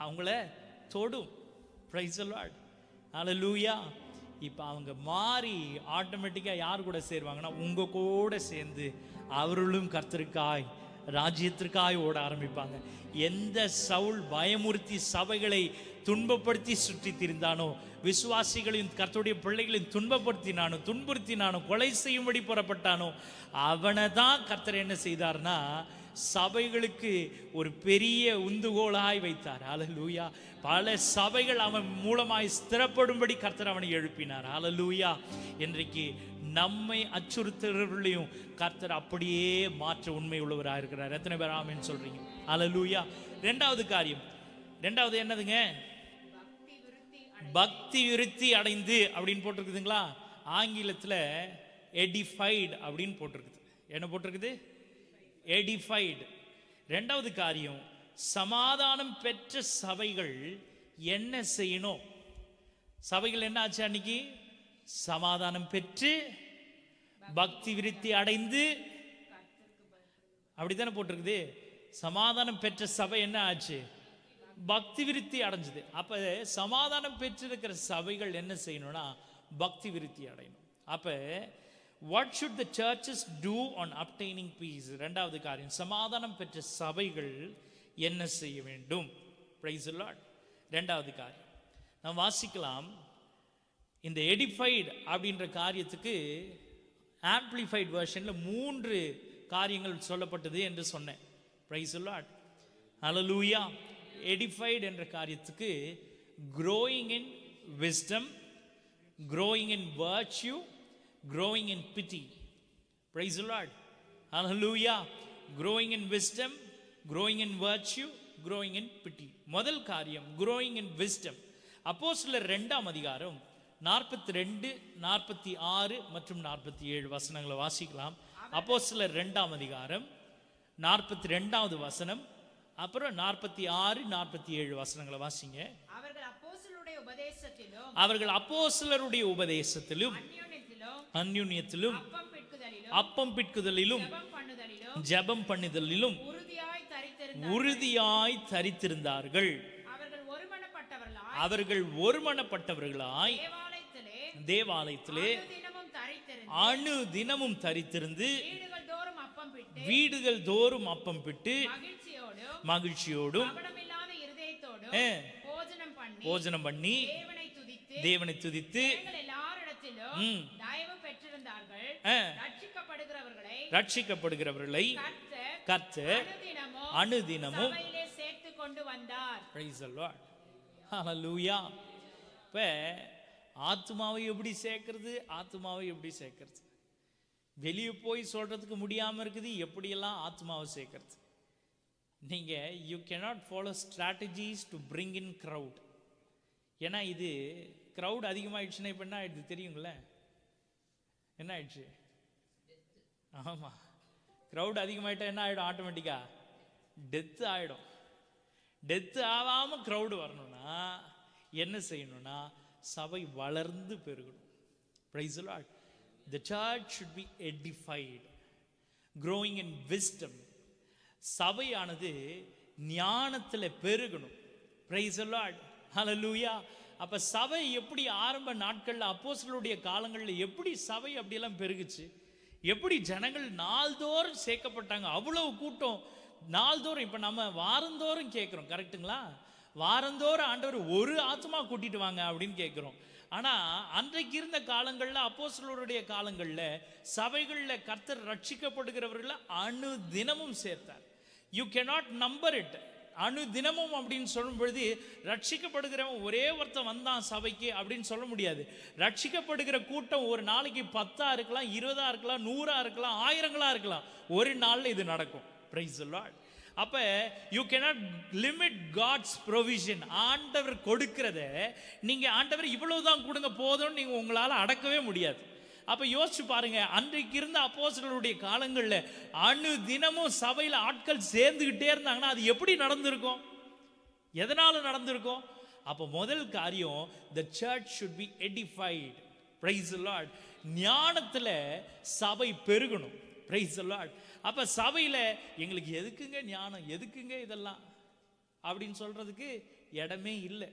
அவங்கள தொடும். Praise the Lord. ஹல்லேலூயா. இப்போ அவங்க மாறி ஆட்டோமேட்டிக்காக யார் கூட சேருவாங்கன்னா, உங்க கூட சேர்ந்து அவர்களும் கர்த்தருக்காய் ராஜ்யத்திற்காய் ஓட ஆரம்பிப்பாங்க. எந்த சவுல் பயமுறுத்தி சபைகளை துன்பப்படுத்தி சுற்றி திரிந்தானோ, விசுவாசிகளையும் கர்த்தருடைய பிள்ளைகளையும் துன்புறுத்தினானோ, கொலை செய்யும்படி புறப்பட்டானோ, அவனை தான் கர்த்தர் என்ன செய்தார்னா சபைகளுக்கு ஒரு பெரிய உந்துகோலாய் வைத்தார். ஹல்லேலூயா. பல சபைகள் அவன் மூலமாய் ஸ்திரப்படும்படி கர்த்தர் அவனை எழுப்பினார். ஹல்லேலூயா. இன்றைக்கு நம்மை அச்சுறுத்தலையும் கர்த்தர் அப்படியே மாற்ற உண்மை உள்ளவராக இருக்கிறார். எத்தனை பேர் ஆமென் சொல்றீங்க? ஹல்லேலூயா. ரெண்டாவது என்னதுங்க? பக்தி விருத்தி அடைந்து அப்படின்னு போட்டிருக்குதுங்களா? ஆங்கிலத்தில் எடிஃபைடு அப்படின்னு போட்டிருக்குது. என்ன போட்டிருக்குது? எடிஃபைடு. ரெண்டாவது காரியம், சமாதானம் பெற்ற சபைகள் என்ன செய்யணும்? சபைகள் என்ன ஆச்சு அன்னைக்கு? சமாதானம் பெற்று பக்தி விருத்தி அடைந்து, அப்படித்தானே போட்டிருக்குது. சமாதானம் பெற்ற சபை என்ன ஆச்சு? பக்தி விருத்தி அடைஞ்சது. அப்ப சமாதானம் பெற்றிருக்கிற சபைகள் என்ன செய்யணும்னா பக்தி விருத்தி அடையணும். அப்ப what should the churches do on obtaining peace? ரெண்டாவது காரியம், சமாதானம் பெற்ற சபைகள் என்ன செய்ய வேண்டும்? Praise the Lord. ரெண்டாவது காரியம் நாம் வாசிக்கலாம். இந்த எடிஃபைடு அப்படின்ற காரியத்துக்கு ஆம்பிளிஃபைட் வெர்ஷன்ல 3 காரியங்கள் சொல்லப்பட்டது என்று சொன்னேன். Praise the Lord. Hallelujah. எடிஃபைடு என்ற காரியத்துக்கு growing in wisdom, growing in virtue, growing in pity. Praise the Lord. Hallelujah. Growing in wisdom, growing in virtue, growing in pity. முதல் காரியம் growing in wisdom. அப்போஸ்தலர் 2ஆம் அதிகாரம் 42, 46 மற்றும் 47 வசனங்களை வாசிக்கலாம். அப்போஸ்தலர் 2ஆம் அதிகாரம் 42வது வசனம், அப்புறம் 46, 47 வசனங்களை வாசிங்க. அவர்கள் அப்போஸ்தலருடைய உபதேசத்திலும் அந்யோன்யத்திலும் அப்பம் பிட்குதலிலும் ஜெபம் பண்ணுதலிலும் உறுதியாய் தரித்திருந்தார்கள். அவர்கள் ஒருமனப்பட்டவர்களாய் தேவாலயத்திலே அனுதினமும் தரித்திருந்து வீடுகள் தோறும் அப்பம் பிட்டு மகிழ்ச்சியோடும் போஜனம் பண்ணி தேவனை துதித்து ரட்சிக்கப்படுகிறவர்களை கர்த்தர் அனுதினமும் சேர்த்து கொண்டு வந்தார். Praise the Lord. Hallelujah. இப்ப ஆத்துமாவை எப்படி சேர்க்கிறது? வெளியே போய் சொல்றதுக்கு முடியாம இருக்குது. எப்படியெல்லாம் ஆத்மாவை சேர்க்கிறது? நீங்கள் you cannot follow strategies to bring in crowd. ஏன்னா இது க்ரௌட் அதிகமாகிடுச்சுன்னா இப்போ என்ன ஆயிடுது தெரியுங்களே? என்ன ஆயிடுச்சு? ஆமாம், க்ரௌட் அதிகமாகிட்டா என்ன ஆகிடும்? ஆட்டோமேட்டிக்காக டெத்து ஆகிடும். டெத்து ஆகாமல் க்ரௌடு வரணும்னா என்ன செய்யணும்னா சபை வளர்ந்து பெருகணும். Praise the Lord. The church should be edified, growing in wisdom. சபையானது ஞானத்தில் பெருகணும். Praise the Lord. Hallelujah. அப்போ சபை எப்படி ஆரம்ப நாட்களில் அப்போஸ்தலருடைய காலங்களில் எப்படி சபை அப்படியெல்லாம் பெருகுச்சு, எப்படி ஜனங்கள் நாள்தோறும் சேர்க்கப்பட்டாங்க, அவ்வளவு கூட்டம் நாள்தோறும். இப்போ நம்ம வாரந்தோறும் கேட்குறோம், கரெக்டுங்களா? வாரந்தோறும் ஆண்டவர் ஒரு ஆத்மா கூட்டிட்டு வாங்க அப்படின்னு கேட்குறோம். ஆனால் அன்றைக்கு இருந்த காலங்களில் அப்போஸ்தலருடைய காலங்களில் சபைகளில் கர்த்தர் ரட்சிக்கப்படுகிறவர்களை அணு தினமும் சேர்த்தார். You cannot number it. அணு தினமும் அப்படின்னு சொல்லும் பொழுது ரட்சிக்கப்படுகிறவன் ஒரே ஒருத்தன் வந்தான் சபைக்கு அப்படின்னு சொல்ல முடியாது. ரட்சிக்கப்படுகிற கூட்டம் ஒரு நாளைக்கு 10 இருக்கலாம், 20 இருக்கலாம், 100 இருக்கலாம், 1000 இருக்கலாம். ஒரு நாளில் இது நடக்கும். Praise the Lord. அப்ப you cannot limit God's provision. ஆண்டவர் கொடுக்கிறத நீங்க ஆண்டவர் இவ்வளவுதான் கொடுங்க போதும்னு நீங்க உங்களால அடக்கவே முடியாது. அப்ப யோசிச்சு பாருங்க, அன்றைக்கு இருந்த அப்போஸ்தலருடைய காலங்களில் அணு தினமும் சபையில் ஆட்கள் சேர்ந்துகிட்டே இருந்தாங்கன்னா அது எப்படி நடந்திருக்கும்? எதனால நடந்திருக்கும்? அப்போ முதல் காரியம், the church should be edified. Praise the Lord. ஞானத்தில் சபை பெருகணும். Praise the Lord. அப்ப சபையில எங்களுக்கு எதுக்குங்க ஞானம், எதுக்குங்க இதெல்லாம் அப்படின்னு சொல்றதுக்கு இடமே இல்லை.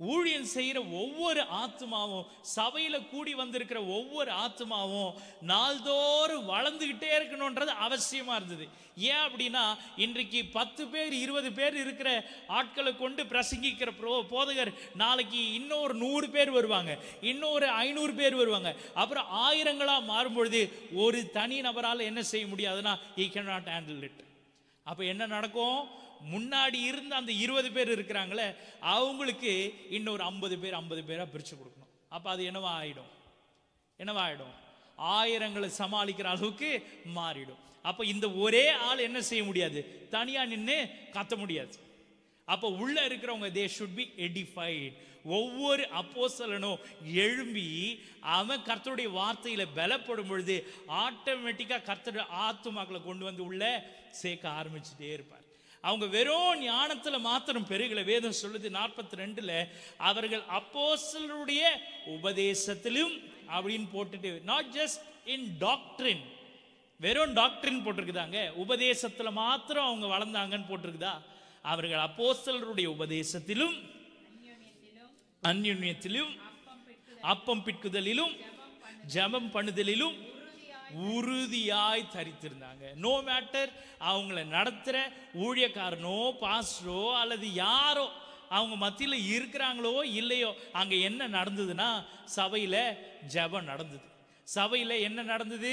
ஊழியம் செய்கிற ஒவ்வொரு ஆத்மாவும், சபையில கூடி வந்திருக்கிற ஒவ்வொரு ஆத்மாவும் நாள்தோறும் வளர்ந்துகிட்டே இருக்கணும்ன்றது அவசியமா இருந்தது. ஏன் அப்படின்னா இன்றைக்கு 10 பேர் 20 பேர் இருக்கிற ஆட்களை கொண்டு பிரசங்கிக்கிற போதகர் நாளைக்கு இன்னொரு 100 பேர் வருவாங்க, இன்னொரு 500 பேர் வருவாங்க, அப்புறம் 1000 மாறும்பொழுது ஒரு தனி நபரால் என்ன செய்ய முடியாதுன்னா he cannot handle it. அப்ப என்ன நடக்கும்? முன்னாடி இருந்த அந்த 20 பேர் இருக்கிறாங்களே அவங்களுக்கு இன்னொரு 50 பேரா பிரிச்சு கொடுக்கணும். அப்ப அது என்னவா ஆயிடும்? 1000 சமாளிக்கிற அளவுக்கு மாறிடும். அப்ப இந்த ஒரே ஆள் என்ன செய்ய முடியாது? தனியா நின்று கத்த முடியாது. அப்ப உள்ள இருக்கிறவங்க they should be edified. ஒவ்வொரு அப்போஸ்தலனும் எழும்பி அவன் கர்த்தருடைய வார்த்தையில பலப்படும் பொழுது ஆட்டோமேட்டிக்கா கர்த்தருடைய ஆத்துமாக்களை கொண்டு வந்து உள்ள சேர்க்க ஆரம்பிச்சுட்டே இருப்பார். அவங்க வெறும் ஞானத்துல மாத்திரம் பெருகல. வேதம் சொல்லுது 42 அவர்கள் அப்போஸ்தலருடைய உபதேசத்திலும் அப்படின்னு போட்டுட்டு, நாட் ஜஸ்ட் இன் டாக்ட்ரின், வெறும் டாக்ட்ரின் போட்டிருக்குதாங்க, உபதேசத்துல மாத்திரம் அவங்க வளர்ந்தாங்கன்னு போட்டிருக்குதா? அவர்கள் அப்போஸ்தலருடைய உபதேசத்திலும் அந்யோன்யத்திலும் அப்பம் பிட்குதலிலும் ஜெபம் பண்ணுதலிலும் உறுதியாய் தரித்திருந்தாங்க. நோ மேட்டர் அவங்கள நடத்துகிற ஊழியக்காரனோ பாஸ்டரோ அல்லது யாரோ அவங்க மத்தியில் இருக்கிறாங்களோ இல்லையோ, அங்கே என்ன நடந்ததுன்னா சபையில் ஜெபம் நடந்தது. சபையில் என்ன நடந்தது?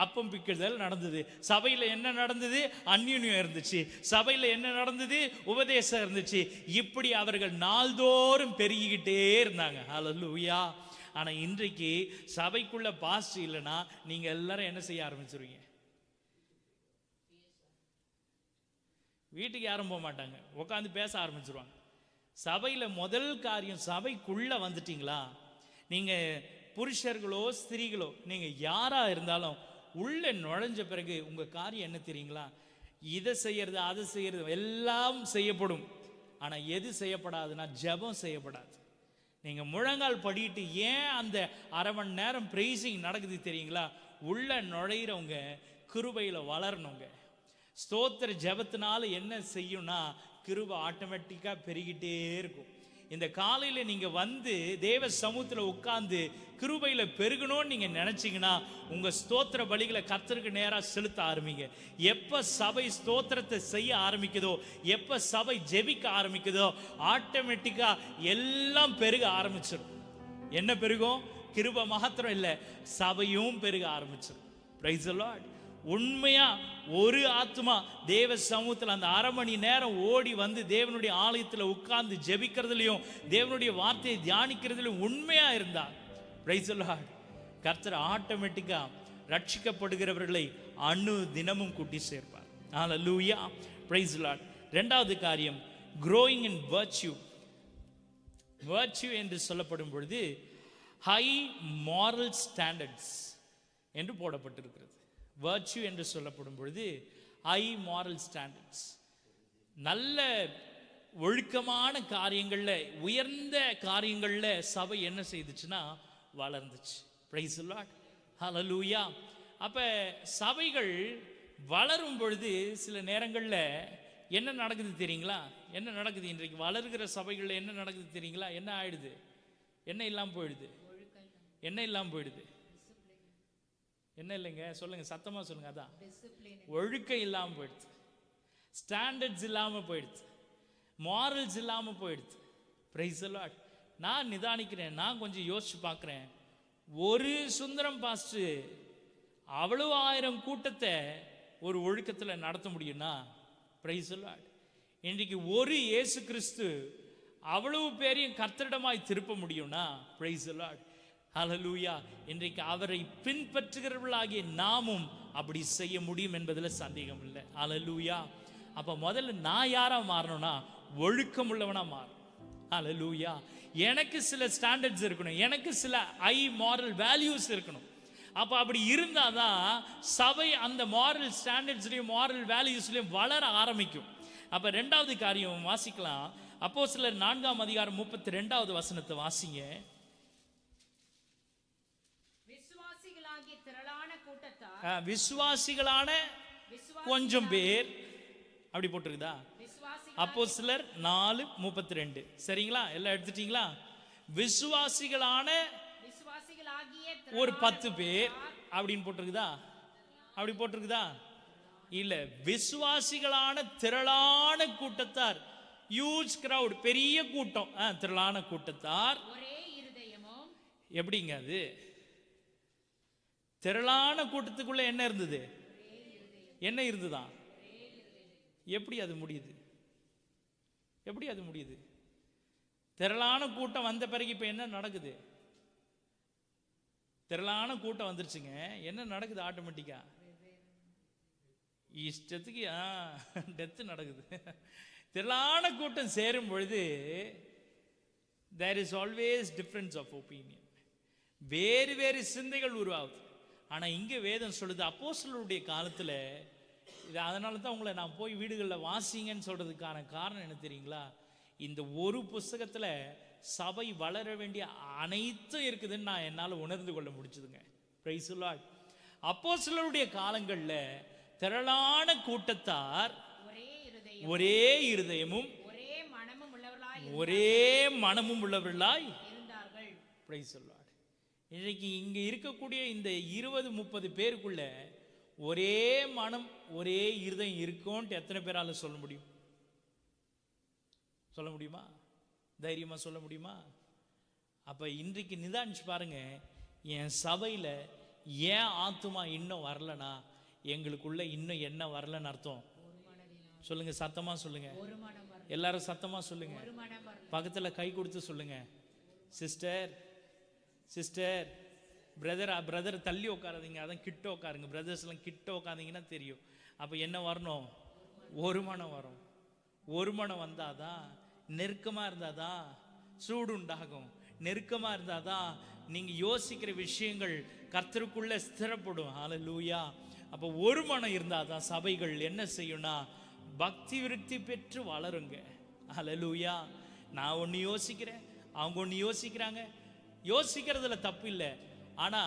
அப்பம் பிக்குதல் நடந்தது. சபையில் என்ன நடந்தது? அந்யோன்யம் இருந்துச்சு. சபையில் என்ன நடந்தது? உபதேசம் இருந்துச்சு. இப்படி அவர்கள் நாள்தோறும் பெருகிக்கிட்டே இருந்தாங்க. ஹல்லேலூயா. ஆனால் இன்றைக்கு சபைக்குள்ள பாஸ்ட் இல்லைன்னா நீங்க எல்லாரும் என்ன செய்ய ஆரம்பிச்சிருவீங்க? வீட்டுக்கு யாரும் போக மாட்டாங்க, உட்காந்து பேச ஆரம்பிச்சிருவாங்க. சபையில் முதல் காரியம், சபைக்குள்ள வந்துட்டீங்களா, நீங்க புருஷர்களோ ஸ்திரீகளோ நீங்க யாரா இருந்தாலும் உள்ள நுழைஞ்ச பிறகு உங்க காரியம் என்ன தெரியுங்களா? இதை செய்யறது அதை செய்யறது எல்லாம் செய்யப்படும். ஆனா எது செய்யப்படாதுன்னா ஜெபம் செய்யப்படாது. நீங்க முழங்கால் படிட்டு ஏன் அந்த அரை மணி நேரம் பிரைசிங் நடக்குது தெரியுங்களா? உள்ள நுழையிறவங்க கிருபையில வளரணுங்க. ஸ்தோத்திர ஜெபத்தினால என்ன செய்யும்னா கிருபை ஆட்டோமேட்டிக்கா பெருகிட்டே இருக்கும். இந்த காலையில நீங்க வந்து தேவ சமூகத்தில் உட்கார்ந்து கிருபையில பெருகணும்னு நீங்க நினைச்சீங்கன்னா உங்க ஸ்தோத்திர பலிகளை கர்த்தருக்கு நேரா செலுத்த ஆரம்பிங்க. எப்ப சபை ஸ்தோத்திரத்தை செய்ய ஆரம்பிக்குதோ, எப்ப சபை ஜெபிக்க ஆரம்பிக்குதோ, ஆட்டோமேட்டிக்கா எல்லாம் பெருக ஆரம்பிச்சிடும். என்ன பெருகும்? கிருபை மாத்திரம் இல்லை, சபையும் பெருக ஆரம்பிச்சிடும். Price the Lord. உண்மையா ஒரு ஆத்மா தேவ சமூகத்தில் அந்த அரை மணி நேரம் ஓடி வந்து தேவனுடைய ஆலயத்தில் உட்கார்ந்து ஜெபிக்கிறதுலையும் தேவனுடைய வார்த்தையை தியானிக்கிறதுலையும் உண்மையா இருந்தா, பிரைஸ் தி லார்ட், கர்த்தர் ஆட்டோமேட்டிக்கா ரட்சிக்கப்படுகிறவர்களை அணு தினமும் கூட்டி சேர்ப்பார். ஹalleluya, praise the Lord. இரண்டாவது காரியம், growing in virtue. virtue என்று சொல்லப்படும் பொழுது high moral standards என்று போடப்பட்டிருக்கிறது. virtue என்று சொல்லப்படும் பொழுது high moral standards, நல்ல ஒழுக்கமான காரியங்கள்ல, உயர்ந்த காரியங்கள்ல சபை என்ன செய்துச்சுன்னா வளர்ந்துச்சு. பிரைஸ் தி லார்ட், ஹalleluya. அப்ப சபைகள் வளரும் பொழுது சில நேரங்கள்ல என்ன நடக்குது தெரியுங்களா? என்ன நடக்குது இன்றைக்கு வளர்கிற சபைகள்ல என்ன நடக்குது தெரியுங்களா? என்ன ஆயிடுது? என்ன இல்லாம போயிடுது? என்ன இல்லாம போயிடுது? என்ன இல்லைங்க, சொல்லுங்க, சத்தமா சொல்லுங்க. அதான் ஒழுக்கம் இல்லாம போயிடுது, ஸ்டாண்டர்ட்ஸ் இல்லாம போயிடுது, மாரல்ஸ் இல்லாம போயிடுது. Price the Lord. நான் நிதானிக்கிறேன், நான் கொஞ்சம் யோசிச்சு பார்க்குறேன். ஒரு சுந்தரம் பாஸ்டர் அவ்வளவு 1000 கூட்டத்தை ஒரு ஒழுக்கத்தில் நடத்த முடியும்னா, பிரைஸ் தி லார்ட். இன்றைக்கு ஒரு இயேசு கிறிஸ்து அவ்வளவு பேரையும் கர்த்தரிடமாய் திருப்ப முடியும்னா, பிரைஸ் தி லார்ட், ஹalleluya. இன்றைக்கு அவரை பின்பற்றுகிறவர்களாகிய நாமும் அப்படி செய்ய முடியும் என்பதில் சந்தேகம் இல்லை. ஹalleluya. அப்போ முதல்ல நான் யாரா மாறணும்னா ஒழுக்கம் உள்ளவனா மாறணும். ஹalleluya. எனக்கு சில ஸ்டாண்டர்ட்ஸ் இருக்கணும், எனக்கு சில ஹை மாரல் வேல்யூஸ் இருக்கணும். அப்போ அப்படி இருந்தால் தான் சபை அந்த மாரல் ஸ்டாண்டர்ட்ஸ்லையும் மாரல் வேல்யூஸ்லையும் வளர ஆரம்பிக்கும். அப்போ ரெண்டாவது காரியம் வாசிக்கலாம். அப்போஸ்தலர் 4ஆம் அதிகாரம் 32வது வசனத்தை வாசிங்க. விசுவாசிகளாகிய திரளான கூட்டத்தார், விசுவாசிகளான கொஞ்சம் பேர், அப்படி போட்டிருக்குதா? அப்போஸ்தலர் 4:32. சரிங்களா? எல்லாம் எடுத்துட்டீங்களா? விசுவாசிகளான ஒரு 10 பேர் அப்படின்னு போட்டிருக்குதா? அப்படி போட்டிருக்குதா? இல்ல, விசுவாசிகளான திரளான கூட்டத்தார், ஹியூஜ் கிரவுட், பெரிய கூட்டம், திரளான கூட்டத்தார். எப்படிங்க அது? திரளான கூட்டத்துக்குள்ள என்ன இருந்தது? என்ன இருந்துதான்? எப்படி அது முடியுது? எப்படி அது முடியுது? திரளான கூட்டம் வந்த பிறகு இப்ப என்ன நடக்குது? திரளான கூட்டம் வந்துருச்சுங்க, என்ன நடக்குது? ஆட்டோமேட்டிக்கா இஷ்டத்துக்கு டெத்து நடக்குது. திரளான கூட்டம் சேரும் பொழுது there is always difference of opinion, வேறு வேறு சிந்தைகள் உருவாகுது. ஆனா இங்க வேதம் சொல்லுது, அப்போஸ்தலருடைய காலத்துல இது, அதனால தான் உங்களை நான் போய் வீடுகளில் வாசிங்கன்னு சொல்றதுக்கான காரணம் என்ன தெரியுங்களா? இந்த ஒரு புஸ்தகத்துல சபை வளர வேண்டிய அனைத்தும் இருக்குதுன்னு நான் என்னால் உணர்ந்து கொள்ள முடிச்சுதுங்க. Price the Lord. அப்போஸ்தலருடைய காலங்கள்ல திரளான கூட்டத்தார் ஒரே இருதயமும் ஒரே மனமும் உள்ளவர்களாய் இருந்தார்கள். Price the Lord. இன்னைக்கு இங்க இருக்கக்கூடிய இந்த 20-30 பேருக்குள்ள ஒரே மனம் ஒரே இருதயம் இருக்கும்ட்டு எத்தனை பேரால சொல்ல முடியும்? சொல்ல முடியுமா? தைரியமா சொல்ல முடியுமா? அப்ப இன்றைக்கு நிதானிச்சு பாருங்க, என் சபையில ஏன் ஆத்துமா இன்னும் வரலனா எங்களுக்குள்ள இன்னும் என்ன வரலன்னு அர்த்தம். சொல்லுங்க, சத்தமா சொல்லுங்க, எல்லாரும் சத்தமா சொல்லுங்க, பக்கத்துல கை கொடுத்து சொல்லுங்க. சிஸ்டர் சிஸ்டர், பிரதர் தள்ளி உட்காராதீங்க, அதான் கிட்ட உட்காருங்க. பிரதர்ஸ் எல்லாம் கிட்ட உட்காந்தீங்கன்னா தெரியும். அப்ப என்ன வரணும்? ஒரு மனம் வரும். ஒரு மனம் வந்தாதான், நெருக்கமா இருந்தாதான் சூடு உண்டாகும். நெருக்கமா இருந்தாதான் நீங்க யோசிக்கிற விஷயங்கள் கர்த்தருக்குள்ள ஸ்திரப்படும். ஹalleluya. அப்ப ஒரு மனம் இருந்தாதான் சபைகள் என்ன செய்யும்னா பக்தி விருத்தி பெற்று வளருங்க. ஹalleluya. நான் ஒன்னு யோசிக்கிறேன், அவங்க ஒன்னு யோசிக்கிறாங்க. யோசிக்கிறதுல தப்பு இல்லை, ஆனா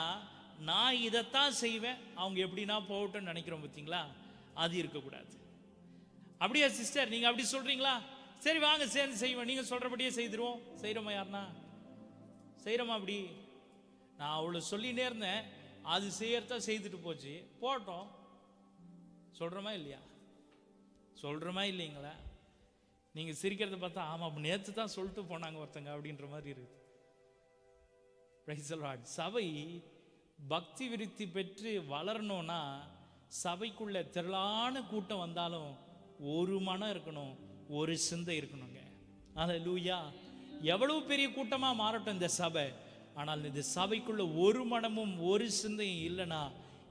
நான் இதைத்தான் செய்வேன், அவங்க எப்படின்னா போகட்டும்னு நினைக்கிறோம் பார்த்தீங்களா? அது இருக்கக்கூடாது. அப்படியா சிஸ்டர், நீங்க அப்படி சொல்றீங்களா? சரி வாங்க சேர்ந்து செய்வோம், நீங்க சொல்றபடியே செய்திருவோம். செய்யறோமா? யாருன்னா செய்யறோமா? அப்படி நான் அவ்வளவு சொல்லினே இருந்தேன், அது செய்யறதா செய்துட்டு போச்சு, போட்டோம். சொல்றோமா இல்லையா? சொல்றோமா இல்லைங்களா? நீங்க சிரிக்கிறத பார்த்தா ஆமா நேற்று தான் சொல்லிட்டு போனாங்க ஒருத்தங்க அப்படின்ற மாதிரி இருக்கு. Price the Lord. சபை பக்தி விருத்தி பெற்று வளரணும்னா சபைக்குள்ள திரளான கூட்டம் வந்தாலும் ஒரு மனம் இருக்கணும், ஒரு சிந்தை இருக்கணுங்க. ஹalleluya. எவ்வளவு பெரிய கூட்டமா மாறட்டும் இந்த சபை, ஆனால் இந்த சபைக்குள்ள ஒரு மனமும் ஒரு சிந்தையும் இல்லைன்னா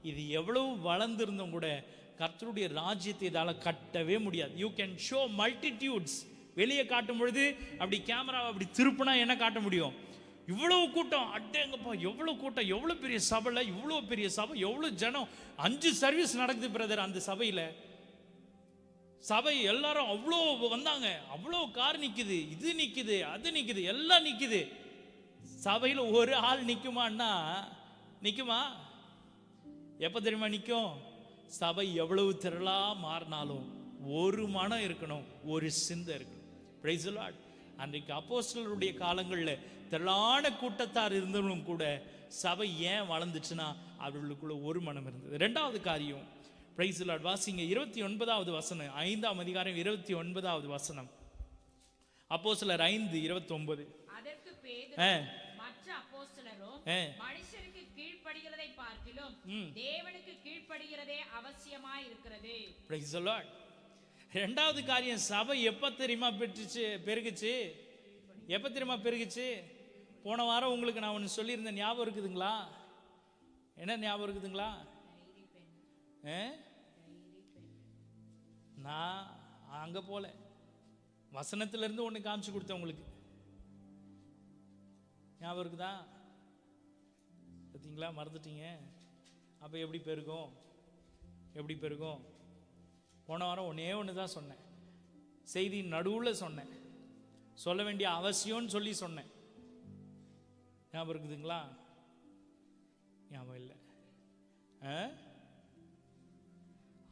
இது எவ்வளவு வளர்ந்திருந்தும் கூட கர்த்தருடைய ராஜ்யத்தை இதால கட்டவே முடியாது. யூ கேன் ஷோ மல்டிடியூட்ஸ், வெளியே காட்டும் பொழுது அப்படி கேமராவை அப்படி திருப்பினா என்ன காட்ட முடியும்? இவ்வளவு கூட்டம், அட்டேங்கப்பா எவ்வளவு கூட்டம், எவ்வளவு பெரிய சபைல, இவ்வளவு பெரிய சபை, எவ்வளவு ஜனம், 5 சர்வீஸ் நடக்குது பிரதர் அந்த சபையில. சபை எல்லாரும் அவ்வளோ வந்தாங்க, அவ்வளோ கார் நிக்குது, இது நிக்குது, அது நிக்குது, எல்லாம் நிக்குது. சபையில் ஒரு ஆள் நிக்குமான்னா நிக்குமா? எப்ப தெரியுமா நிக்கும்? சபை எவ்வளவு திரளா மாறினாலும் ஒரு மனம் இருக்கணும், ஒரு சிந்தை இருக்கணும். Price the Lord. அன்றைக்கு அப்போஸ்தலருடைய காலங்களில் திரளான கூட்டத்தார் இருந்தவங்களும் கூட சபை ஏன் வளர்ந்துச்சுன்னா அவர்களுக்குள்ள ஒரு மனம் இருந்தது. 2வது காரியம், பிரைஸ் தி லார்ட், வாசிங்க 29வது வசனம், 5ஆம் அதிகாரம் 29வது வசனம். அப்போஸ்தலர் 5:29. அதற்கு பேதுரு மற்ற அப்போஸ்தலரும் மனுஷருக்கு கீழ்ப்படிகிறதை பார்க்கிலும் தேவனுக்கு கீழ்ப்படிகிறதே அவசியமாய் இருக்கிறது. Price the Lord. 2வது காரியம், சபை எப்ப தெரியுமா பெருகுச்சு? எப்ப தெரியுமா பெருகுச்சு? போன வாரம் உங்களுக்கு நான் ஒன்று சொல்லியிருந்தேன், ஞாபகம் இருக்குதுங்களா? என்ன ஞாபகம் இருக்குதுங்களா? நான் அங்க போல வசனத்திலிருந்து ஒன்று காமிச்சு கொடுத்தேன் உங்களுக்கு, ஞாபகம் இருக்குதா? பார்த்தீங்களா? மறந்துட்டீங்க. அப்போ எப்படி பெருகும்? எப்படி பெருகும்? போன வாரம் ஒன்று தான் சொன்னேன், செய்தி நடுவில் சொன்னேன், சொல்ல வேண்டிய அவசியம்னு சொல்லி சொன்னேன். ஞாபகம் இருக்குதுங்களா? ஞாபகம் இல்லை.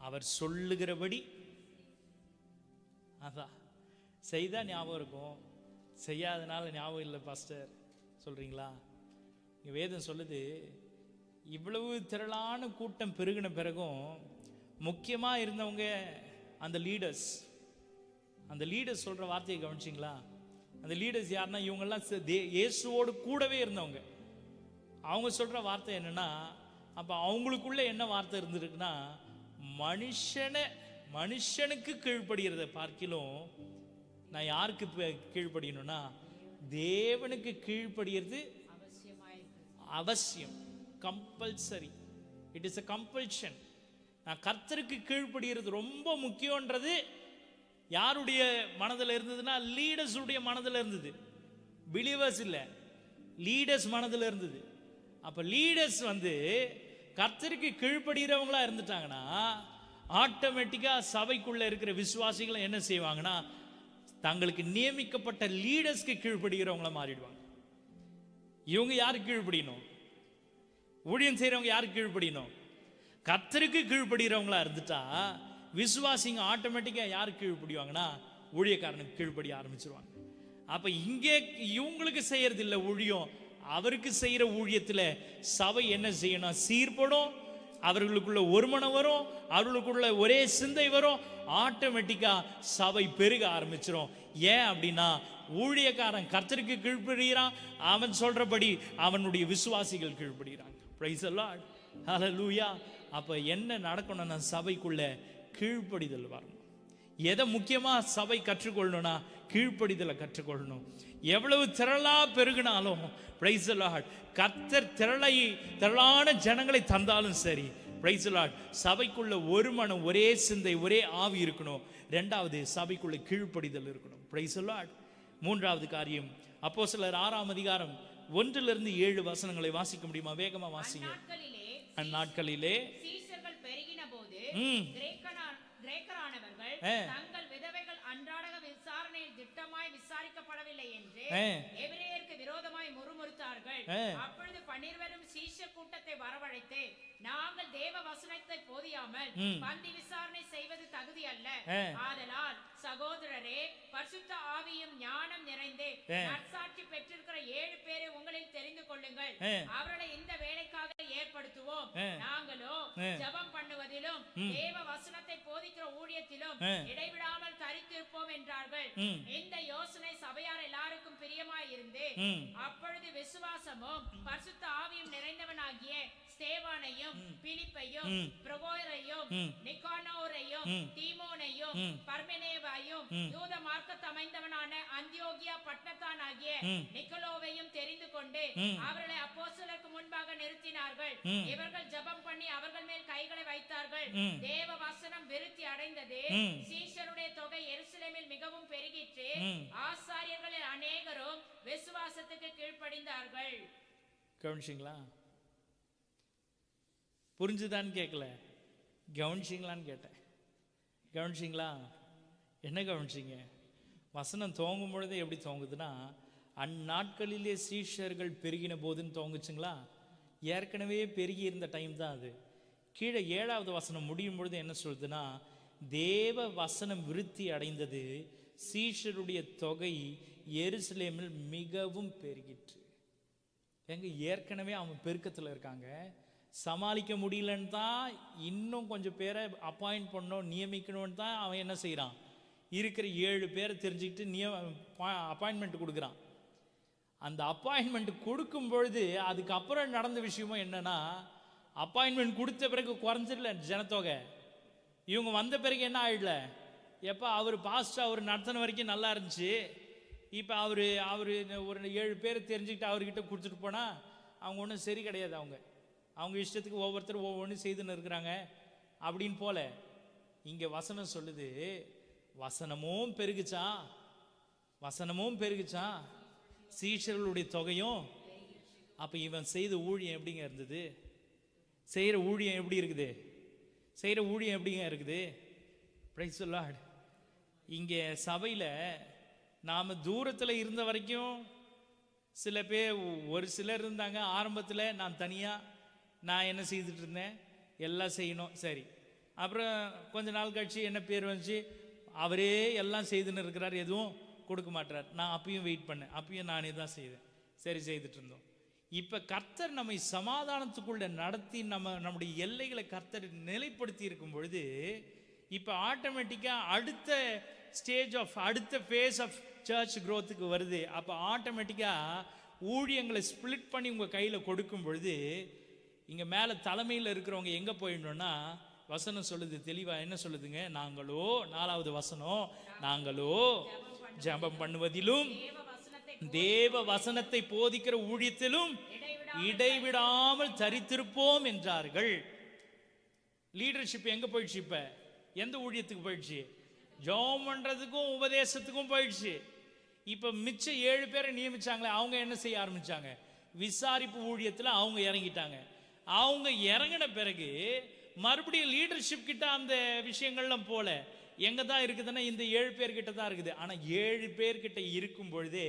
அவர் சொல்லுகிறபடி அதான் செய்தா ஞாபகம் இருக்கும், செய்யாதனால ஞாபகம் இல்லை பாஸ்டர் சொல்றீங்களா? வேதம் சொல்லுது, இவ்வளவு திரளான கூட்டம் பெருகின பிறகும் முக்கியமாக இருந்தவங்க அந்த லீடர்ஸ், அந்த லீடர்ஸ் சொல்ற வார்த்தையை கவனிச்சிங்களா? அந்த லீடர்ஸ் யாருன்னா இவங்கெல்லாம் இயேசுவோடு கூடவே இருந்தவங்க. அவங்க சொல்ற வார்த்தை என்னன்னா, அப்ப அவங்களுக்குள்ள என்ன வார்த்தை இருந்திருக்குன்னா, மனுஷனுக்கு கீழ்ப்படுகிறத பார்க்கிலும் நான் யாருக்கு கீழ்ப்படியணும்னா தேவனுக்கு கீழ்ப்படுகிறது அவசியம், compulsory. It is a compulsion. நான் கர்த்தருக்கு கீழ்ப்படுகிறது ரொம்ப முக்கியன்றது யாருடைய மனதில் இருந்ததுன்னா லீடர்ஸ் உடைய மனதில் இருந்தது. பிலீவர்ஸ் இல்லை, லீடர்ஸ் மனதில் இருந்தது. அப்ப லீடர்ஸ் கர்த்தருக்கு கீழ்ப்படுகிறவங்களா இருந்துட்டாங்கன்னா ஆட்டோமேட்டிக்கா சபைக்குள்ள இருக்கிற விசுவாசிகளை என்ன செய்வாங்கன்னா தங்களுக்கு நியமிக்கப்பட்ட லீடர்ஸ்க்கு கீழ்ப்படுகிறவங்கள மாறிடுவாங்க. இவங்க யாருக்கு கீழ்ப்படியணும்? ஊழியம் செய்யறவங்க யாருக்கு கீழ்ப்படியணும்? கர்த்தருக்கு கீழ்ப்படுகிறவங்களா இருந்துட்டா விசுவாசிங்க ஆட்டோமேட்டிக்கா யாருக்கு கீழ்ப்படிவாங்கன்னா ஊழியக்காரனுக்கு கீழ்ப்படிய ஆரம்பிச்சிருவாங்க. அப்ப இங்கே இவங்களுக்கு செய்யறது இல்லை ஊழியம், அவருக்கு செய்யற ஊழியத்துல சபை என்ன செய்யணும்? சீர்படும், அவர்களுக்குள்ள ஒரு மனம் வரும், அவர்களுக்குள்ள ஒரே சிந்தை வரும், ஆட்டோமேட்டிக்கா சபை பெருக ஆரம்பிச்சிடும். ஏன் அப்படின்னா ஊழியக்காரன் கர்த்தருக்கு கீழ்ப்படுகிறான், அவன் சொல்றபடி அவனுடைய விசுவாசிகள் கீழ்ப்படுகிறாங்க. பிரைஸ் தி லார்ட், ஹல்லேலூயா. அப்ப என்ன நடக்கணும்னா சபைக்குள்ள கீழ்ப்படிதல் வரணும். எதை முக்கியமா சபை கற்றுக்கொள்ளணும்னா கீழ்ப்படிதலை கற்றுக்கொள்ளணும். எவ்வளவு திரளா பெருகினாலும் பிரைஸ் தி லார்ட், கர்த்தர் திரளான ஜனங்களை தந்தாலும் சரி, பிரைஸ் தி லார்ட், சபைக்குள்ள ஒரு மனம், ஒரே சிந்தை, ஒரே ஆவி இருக்கணும். 2வது சபைக்குள்ள கீழ்ப்படிதல் இருக்கணும். Price the Lord. 3வது காரியம், அப்போஸ்தலர் 6ஆம் அதிகாரம் 1-7 வசனங்களை வாசிக்க முடியுமா? வேகமா வாசிங்க. அந்நாட்களிலே சீஷர்கள் பெருகின போது கிரேக்கரானவர்கள் தங்கள் விதவைகள் அன்றாட விசாரணையில் திட்டமாய் விசாரிக்கப்படவில்லை என்று எபிரேயருக்கு விரோதமாய் முறுமுறுத்தார்கள். அப்பொழுது 12 சீஷ கூட்டத்தை வரவழைத்து, நாங்கள் தேவ வசனத்தை போதியாமல் பந்தி விசாரணை செய்வது தகுதி அல்ல. ஆதலால் சகோதரரே, பரிசுத்த ஆவியும் ஞானம் நிறைந்து நற்சாட்சி பெற்றிருக்கிற 7 பேரை உங்களில் தெரிந்து கொள்ளுங்கள். அவர்களை இந்த வேலைக்காக ஏற்படுத்துவோம். நாங்களோ ஜெபம் பண்ணுவதிலும் தேவ வசனத்தை போதிக்கிற ஊழியத்திலும் இடைவிடாமல் தரித்திருப்போம் என்றார்கள். இந்த யோசனை சபையார் எல்லாருக்கும் பிரியமாய் இருந்து, அப்பொழுது விசுவாசமும் பரிசுத்த ஆவியும் நிறைந்தவனாகிய ஸ்தேவானையும் பிலிப்பையும் பிரகோரையும் நிக்கானோரையும் தீமோனையும் பர்மெனேவாயும் யூத மார்க்கத்து அமைந்தவனான அந்தியோகியா பட்டணத்தானாகிய நிக்கோலோவையும் தெரிந்து கொண்டு அவர்களை அப்போஸ்தலருக்கு முன்பாக நிறுத்தினார்கள். இவர்கள் ஜெபம் பண்ணி அவர்கள் மேல் கைகளை வைத்தார்கள். தேவ வசனம் விருத்தி அடைந்தது. சீஷருடைய தொகை எருசலேமில் மிகவும் பெருகிற்று. ஆசாரியர்களில் அநேகரும் விசுவாசத்துக்கு கீழ்ப்படிந்தார்கள். கவனிச்சிங்களா? புரிஞ்சுதான்னு கேட்கல, கவனிச்சிங்களான்னு கேட்டேன். கவனிச்சிங்களா? என்ன கவனிச்சிங்க? வசனம் தோங்கும் பொழுதே எப்படி தோங்குதுன்னா, அந்நாட்களிலே சீஷர்கள் பெருகின போதுன்னு தோங்குச்சுங்களா? ஏற்கனவே பெருகி இருந்த டைம் தான் அது. கீழே 7வது வசனம் முடியும் பொழுது என்ன சொல்லுதுன்னா, தேவ வசனம் விருத்தி அடைந்தது, சீஷருடைய தொகை எருசலேமில் மிகவும் பெருகிற்று. எங்க ஏற்கனவே அவங்க பெருக்கத்தில் இருக்காங்க, சமாளிக்க முடியலன்னு தான் இன்னும் கொஞ்சம் பேரை அப்பாயிண்ட் பண்ணணும், நியமிக்கணும்னு தான் அவன் என்ன செய்கிறான், இருக்கிற 7 பேரை தெரிஞ்சுக்கிட்டு அப்பாயின்மெண்ட் கொடுக்குறான். அந்த அப்பாயின்மெண்ட் கொடுக்கும் பொழுது அதுக்கப்புறம் நடந்த விஷயமும் என்னன்னா, அப்பாயின்மெண்ட் கொடுத்த பிறகு குறைஞ்சிடல ஜனத்தொகை. இவங்க வந்த பிறகு என்ன ஆயிடல, எப்போ அவர் பாஸ்ட் அவர் நடத்தின வரைக்கும் நல்லா இருந்துச்சு, இப்போ அவர் ஒரு 7 பேர் தெரிஞ்சுக்கிட்டு அவர்கிட்ட கொடுத்துட்டு போனால் அவங்க ஒன்றும் சரி கிடையாது. அவங்க இஷ்டத்துக்கு ஒவ்வொருத்தரும் ஒவ்வொன்றும் செய்துன்னு இருக்கிறாங்க அப்படின்னு போல. இங்கே வசனம் சொல்லுது, வசனமும் பெருகுச்சா, சீஷர்களுடைய தொகையும். அப்போ இவன் செய்த ஊழியம் எப்படிங்க இருந்தது? செய்கிற ஊழியம் எப்படி இருக்குது? Price the Lord. இங்கே சபையில் நாம் தூரத்தில் இருந்த வரைக்கும் சில பேர், ஒரு சிலர் இருந்தாங்க ஆரம்பத்தில். நான் என்ன செய்துட்டு இருந்தேன், எல்லாம் செய்யணும் சரி. அப்புறம் கொஞ்ச நாள் கழிச்சு என்ன பேர் வந்துச்சு, அவரே எல்லாம் செய்துன்னு இருக்கிறார், எதுவும் கொடுக்க மாட்டார். நான் அப்பயும் வெயிட் பண்ணேன், அப்பயும் நானே தான் செய்தேன், சரி செய்துட்டு இருந்தோம். இப்போ கர்த்தர் நம்மை சமாதானத்துக்குள்ள நடத்தி நம்முடைய எல்லைகளை கர்த்தர் நிலைப்படுத்தி இருக்கும் பொழுது, இப்போ ஆட்டோமேட்டிக்காக அடுத்த ஃபேஸ் ஆஃப் சர்ச் growthக்கு வருது. அப்போ ஆட்டோமேட்டிக்காக ஊழியங்களை ஸ்பிளிட் பண்ணி உங்கள் கையில் கொடுக்கும் பொழுது, இங்கே மேலே தலைமையில் இருக்கிறவங்க எங்கே போயிடணும்னா, வசனம் சொல்லுது தெளிவாக, என்ன சொல்லுதுங்க, நாங்களோ 4வது வசனம், நாங்களோ ஜெபம் பண்ணுவதிலும் தேவ வசனத்தை போதிக்கிற ஊழியத்திலும் இடைவிடாமல் தரித்திருப்போம் என்றார்கள். லீடர்ஷிப் எங்கே போயிடுச்சு? இப்போ எந்த ஊழியத்துக்கு போயிடுச்சு? ஜெபம் பண்ணுறதுக்கும் உபதேசத்துக்கும் போயிடுச்சு. இப்போ மிச்ச 7 பேரை நியமிச்சாங்களே, அவங்க என்ன செய்ய ஆரம்பிச்சாங்க, விசாரிப்பு ஊழியத்தில் அவங்க இறங்கிட்டாங்க. அவங்க இறங்கின பிறகு மறுபடியும் லீடர்ஷிப் கிட்ட அந்த விஷயங்கள்லாம் போல. எங்கே தான் இருக்குதுன்னா, இந்த 7 பேர்கிட்ட தான் இருக்குது. ஆனால் 7 பேர்கிட்ட இருக்கும் பொழுதே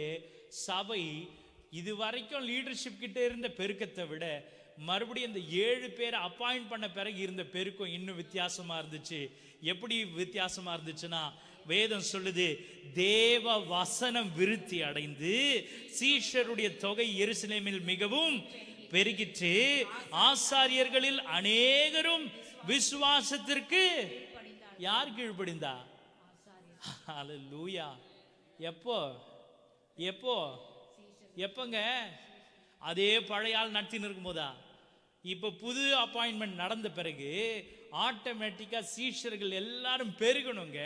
சபை இது வரைக்கும் லீடர்ஷிப் கிட்ட இருந்த பெருக்கத்தை விட மறுபடியும் இந்த 7 பேரை அப்பாயிண்ட் பண்ண பிறகு இருந்த பெருக்கம் இன்னும் வித்தியாசமாக இருந்துச்சு. எப்படி வித்தியாசமாக இருந்துச்சுன்னா, வேதம் சொல்லுது, தேவ வசனம் விருத்தி அடைந்து சீஷருடைய தொகை எருசலேமில் மிகவும் பெருகிற்று, ஆசாரியர்களில் அநேகரும் விசுவாசத்திற்கு யார் கீழ்ப்படிந்தா? ஹல்லேலூயா. எப்போங்க? அதே பழைய ஆள் நடத்தின்னு இருக்கும் போதா? இப்போ புது அப்பாயின்மெண்ட் நடந்த பிறகு ஆட்டோமேட்டிக்காக சீஷர்கள் எல்லாரும் பெருகணுங்க.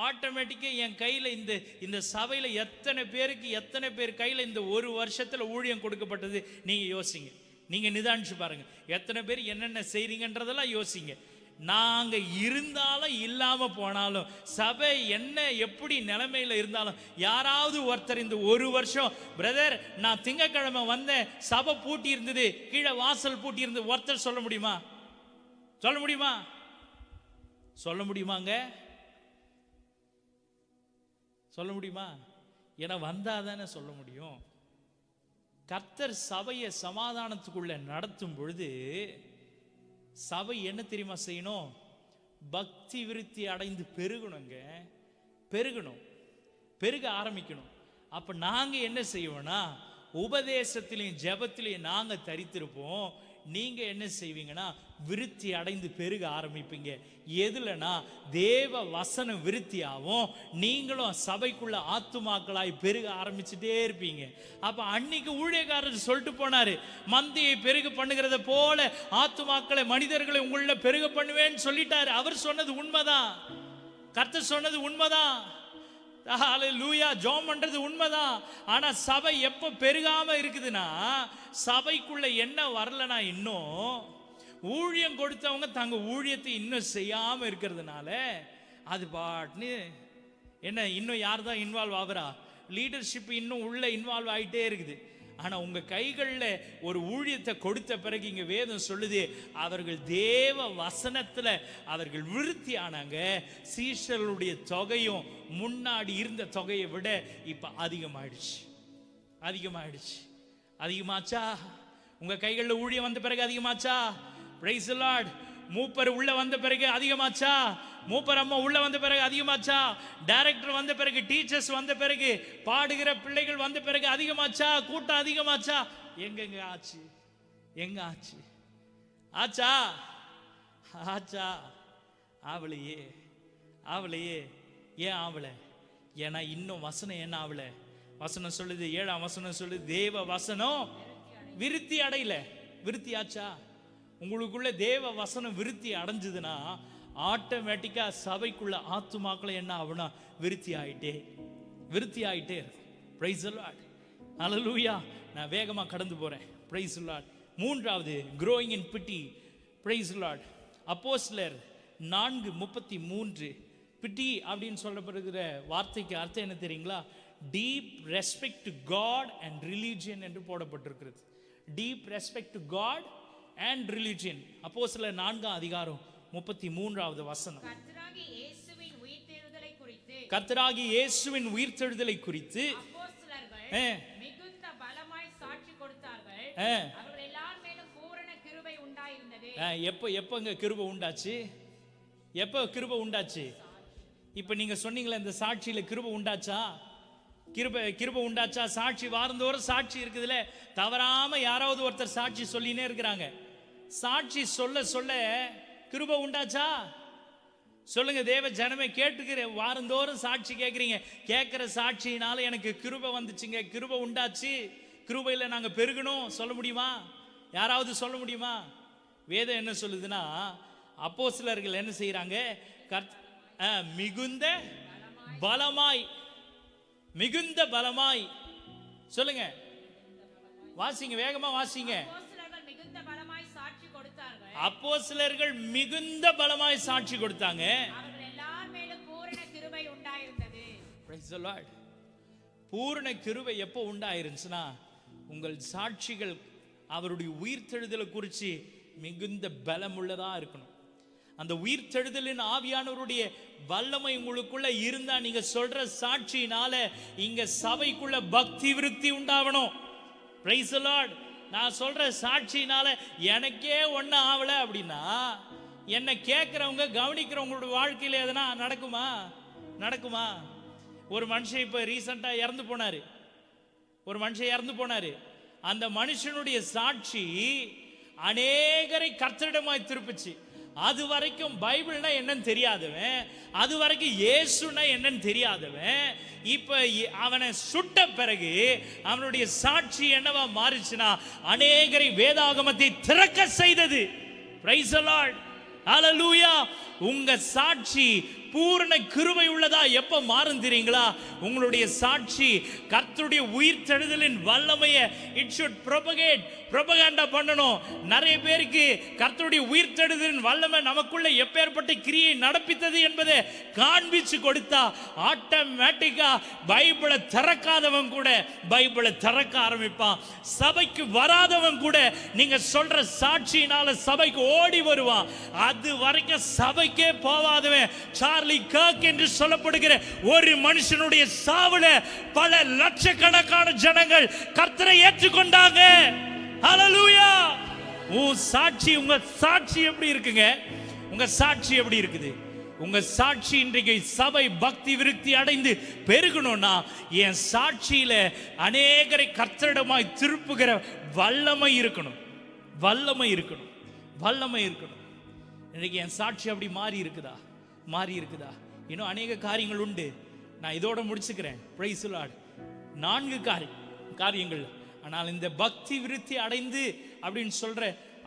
ஆட்டோமேட்டிக்காக என் கையில் இந்த சபையில் எத்தனை பேர் கையில் இந்த ஒரு வருஷத்தில் ஊழியம் கொடுக்கப்பட்டது நீங்கள் யோசிங்க. நீங்கள் நிதானிச்சு பாருங்க, எத்தனை பேர் என்னென்ன செய்றீங்கன்றதெல்லாம் யோசிங்க. நாங்கள் இருந்தாலும் இல்லாமல் போனாலும், சபை என்ன எப்படி நிலைமையில் இருந்தாலும், யாராவது ஒருத்தர் இந்த ஒரு வருஷம், பிரதர் நான் திங்கக்கிழமை வந்தேன், சபை பூட்டி இருந்தது, கீழே வாசல் பூட்டி இருந்தது, ஒருத்தர் சொல்ல முடியுமா? சொல்ல முடியுமா? ஏன்னா வந்தாதானே சொல்ல முடியும். கர்த்தர் சபையை சமாதானத்துக்குள்ள நடத்தும் பொழுது சபை என்ன தெரியுமா செய்யணும்? பக்தி விருத்தி அடைந்து பெருக ஆரம்பிக்கணும். அப்ப நாங்க என்ன செய்வோம்னா, உபதேசத்திலையும் ஜெபத்திலையும் நாங்க தரித்திருப்போம். நீங்க என்ன செய்வீங்கன்னா, விருத்தி அடைந்து பெருக ஆரம்பிப்பீங்க. எதுலனா, தேவ வசனம் விருத்தி ஆகும், நீங்களும் சபைக்குள்ள ஆத்துமாக்களாய் பெருக ஆரம்பிச்சுட்டே இருப்பீங்க. அப்ப அன்னைக்கு ஊழியக்காரர் சொல்லிட்டு போனாரு, மந்தையை பெருக பண்ணுகிறத போல ஆத்துமாக்களை மனிதர்களை உங்கள பெருக பண்ணுவேன்னு சொல்லிட்டாரு. அவர் சொன்னது உண்மைதான், கர்த்தர் சொன்னது உண்மைதான். ஹalleluya. ஜெபம் பண்றது உண்மைதான். ஆனா சபை எப்ப பெருகாம இருக்குதுன்னா, சபைக்குள்ள என்ன வரலனா, இன்னும் ஊழியம் கொடுத்தவங்க தங்க ஊழியத்தை இன்னும் செய்யாம இருக்கிறதுனால அது பாட்னு என்ன, இன்னும் யார் தான் இன்வால்வ் ஆகுறா? லீடர்ஷிப் இன்னும் உள்ள இன்வால்வ் ஆகிட்டே இருக்குது. ஆனா உங்க கைகளில் ஒரு ஊழியத்தை கொடுத்த பிறகு இங்க வேதம் சொல்லுது, அவர்கள் தேவ வசனத்துல அவர்கள் விருத்தி ஆனாங்க. சீஷர்களுடைய தொகையும் முன்னாடி இருந்த தொகையை விட இப்ப அதிகமாயிடுச்சு. அதிகமாச்சா? உங்க கைகளில் ஊழியம் வந்த பிறகு அதிகமாச்சா? Price the Lord. மூப்பர் உள்ள வந்த பிறகு அதிகமாச்சா? மூப்பர் அம்மா உள்ள வந்த பிறகு அதிகமாச்சா? டைரக்டர் வந்த பிறகு, டீச்சர்ஸ் வந்த பிறகு, பாடுகிற பிள்ளைகள் வந்த பிறகு அதிகமாச்சா? கூட்டம் அதிகமாச்சா? எங்க ஆச்சு? எங்க ஆச்சு? ஆச்சா? ஆவலையே. ஏன் ஆவல? ஏன்னா இன்னும் வசனம் என்ன ஆவல? வசனம் சொல்லுது, 7ஆம் வசனம் சொல்லுது, தேவ வசனம் விருத்தி அடையல. விருத்தி ஆச்சா? உங்களுக்குள்ள தேவ வசனம் விருத்தி அடைஞ்சதுன்னா ஆட்டோமேட்டிக்கா சபைக்குள்ள ஆத்துமாக்களை என்ன ஆகுனா விருத்தி ஆயிட்டே. Praise the Lord. ஹalleluya. நான் வேகமா கடந்து போறேன். Praise the Lord. மூன்றாவது, growing in pity. Praise the Lord. அப்போஸ்தலர் 4:33. பிட்டி அப்படின்னு சொல்லப்படுகிற வார்த்தைக்கு அர்த்தம் என்ன தெரியுங்களா? Deep respect to God and religion என்று போடப்பட்டிருக்கிறது. Deep respect to God and religion. அப்போஸ்தலர் 4ஆம் அதிகாரம் 33வது வசனம். கர்த்தராகிய இயேசுவின் உயிர்த்தெழுதலை குறித்து அப்போஸ்தலர்கள் மிகுந்த பலமாய் சாட்சி கொடுத்தார்கள். அவர்கள் எல்லார் மேலும் பூரண கிருபை உண்டாயிருந்தது. எப்பங்க கிருபை உண்டாச்சு? எப்ப கிருபை உண்டாச்சு? இப்ப நீங்க சொன்னீங்களே, இந்த சாட்சியில கிருபை உண்டாச்சா? கிருபை உண்டாச்சா? சாட்சி வாரந்தோறும் சாட்சி இருக்குதுல, தவறாம யாராவது ஒருத்தர் சாட்சி சொல்லினே இருக்கிறாங்க. சாட்சி சொல்ல கிருபை உண்டாச்சா? சொல்லுங்க தேவ ஜனமே, கேட்டுக்கிற வாரந்தோறும் சாட்சி கேட்குறீங்க. கேட்குற சாட்சியினால எனக்கு கிருபை வந்துச்சுங்க, கிருபை உண்டாச்சு, கிருபையில நாங்க பெருகணும் சொல்ல முடியுமா? யாராவது சொல்ல முடியுமா? வேதம் என்ன சொல்லுதுன்னா, அப்போஸ்தலர்கள் என்ன செய்யறாங்க? மிகுந்த பலமாய் சொல்லுங்க, வாசிங்க, வேகமா வாசிங்க. அப்போஸ்தலர்கள் மிகுந்த பலமாய் சாட்சி கொடுத்தாங்க. அவர்கள் எல்லார் மேலும் பூரண கிருபை உண்டாயிருந்தது. Price the Lord. பூரண கிருபை எப்போ உண்டாயிருச்சுன்னா, உங்கள் சாட்சிகள் அவருடைய உயிர்த்தெழுதலை குறித்து மிகுந்த பலம் உள்ளதா இருக்கணும். அந்த உயிர்த்தெழுதலின் ஆவியானவருடைய வல்லமை உங்களுக்குள்ள இருந்தா, நீங்க சொல்ற சாட்சியினால இங்க சபைக்குள்ள பக்தி விருத்தி உண்டாவணும். Price the Lord. நான் சொல்ற சாட்சியினால எனக்கே ஒன்றும் ஆகலை அப்படின்னா, என்னை கேட்குறவங்க கவனிக்கிறவங்களோட வாழ்க்கையில் எதனா நடக்குமா? ஒரு மனுஷன் இப்போ ரீசெண்டாக இறந்து போனார். அந்த மனுஷனுடைய சாட்சி அநேகரை கர்த்தரிடமாய் திருப்பிச்சு. அது வரைக்கும் பைபிள்னா என்னன்னு தெரியாதவன், அது வரைக்கும் இயேசுனா என்னன்னு தெரியாதவன், இப்ப அவனை சுட்ட பிறகு அவனுடைய சாட்சி என்னவா மாறிச்சுனா, அநேகரை வேதாகமத்தை திறக்க செய்தது. Praise the Lord. ஹalleluya. உங்க சாட்சி பூரண கிருபை உள்ளதா எப்ப மாறும் தெரியுங்களா? உங்களுடைய சாட்சி கர்த்தருடைய உயிர்த்தெழுதலின் வல்லமையை இட் ஷுட் ப்ரொபகேண்டா பண்ணணும். நிறைய பேருக்கு கர்த்தருடைய உயிர்த்தெழுதலின் வல்லமை நமக்குள்ள எப்பேற்பட்ட கிரியை நடப்பித்தது என்பதை காண்பிச்சு கொடுத்தா ஆட்டோமேட்டிக்கா பைபிளை திறக்காதவன் கூட பைபிளை திறக்க ஆரம்பிப்பான். சபைக்கு வராதவன் கூட நீங்க சொல்ற சாட்சியினால சபைக்கு ஓடி வருவான். அது வரைக்கும் சபைக்கே போவாதவன் சார்லி கர்க் என்று சொல்லப்படுகிற ஒரு மனுஷனுடைய சாவுல பல லட்சக்கணக்கான ஜனங்கள் கர்த்தரை ஏற்றுக்கொண்டாங்க. ஹalleluya. உங்க சாட்சி எப்படி இருக்குங்க? உங்க சாட்சி எப்படி இருக்குது? உங்க சாட்சி இன்றைக்கு சபை பக்தி விருத்தி அடைந்து பெருகணும்னா, என் சாட்சியில அநேகரை கர்த்தரிடமாய் திருப்புகிற வல்லமை இருக்கணும். இன்னைக்கு என் சாட்சி அப்படி மாறி இருக்குதா? இன்னும் அநேக காரியங்கள் உண்டு. நான் இதோட முடிச்சுக்கிறேன். Price the Lord. 4 காரியங்கள். ஆனால் இந்த பக்தி விருத்தி அடைந்து அப்படின்னு சொல்ற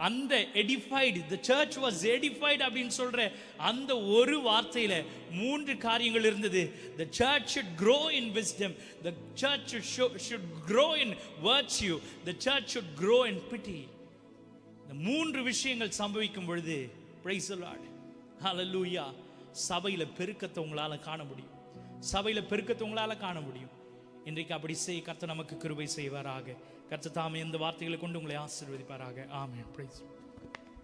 அந்த edified, the church was edified அப்படின்னு சொல்ற அந்த ஒரு வார்த்தையில 3 காரியங்கள் இருந்தது. The church should grow in wisdom, the church should grow in virtue, the church should grow in pity. இந்த 3 விஷயங்கள் சம்பவிக்கும் பொழுது, praise the Lord, hallelujah, சபையில பெருக்கத்தை உங்களால காண முடியும். சபையில பெருக்கத்தை உங்களால காண முடியும். இன்றைக்கு அப்படி செய்ய கர்த்தர் நமக்கு கிருபை செய்வாராக. கர்த்தர் தாமே இந்த வார்த்தைகளை கொண்டு உங்களை ஆசீர்வதிப்பாராக. ஆமென். பிரைஸ்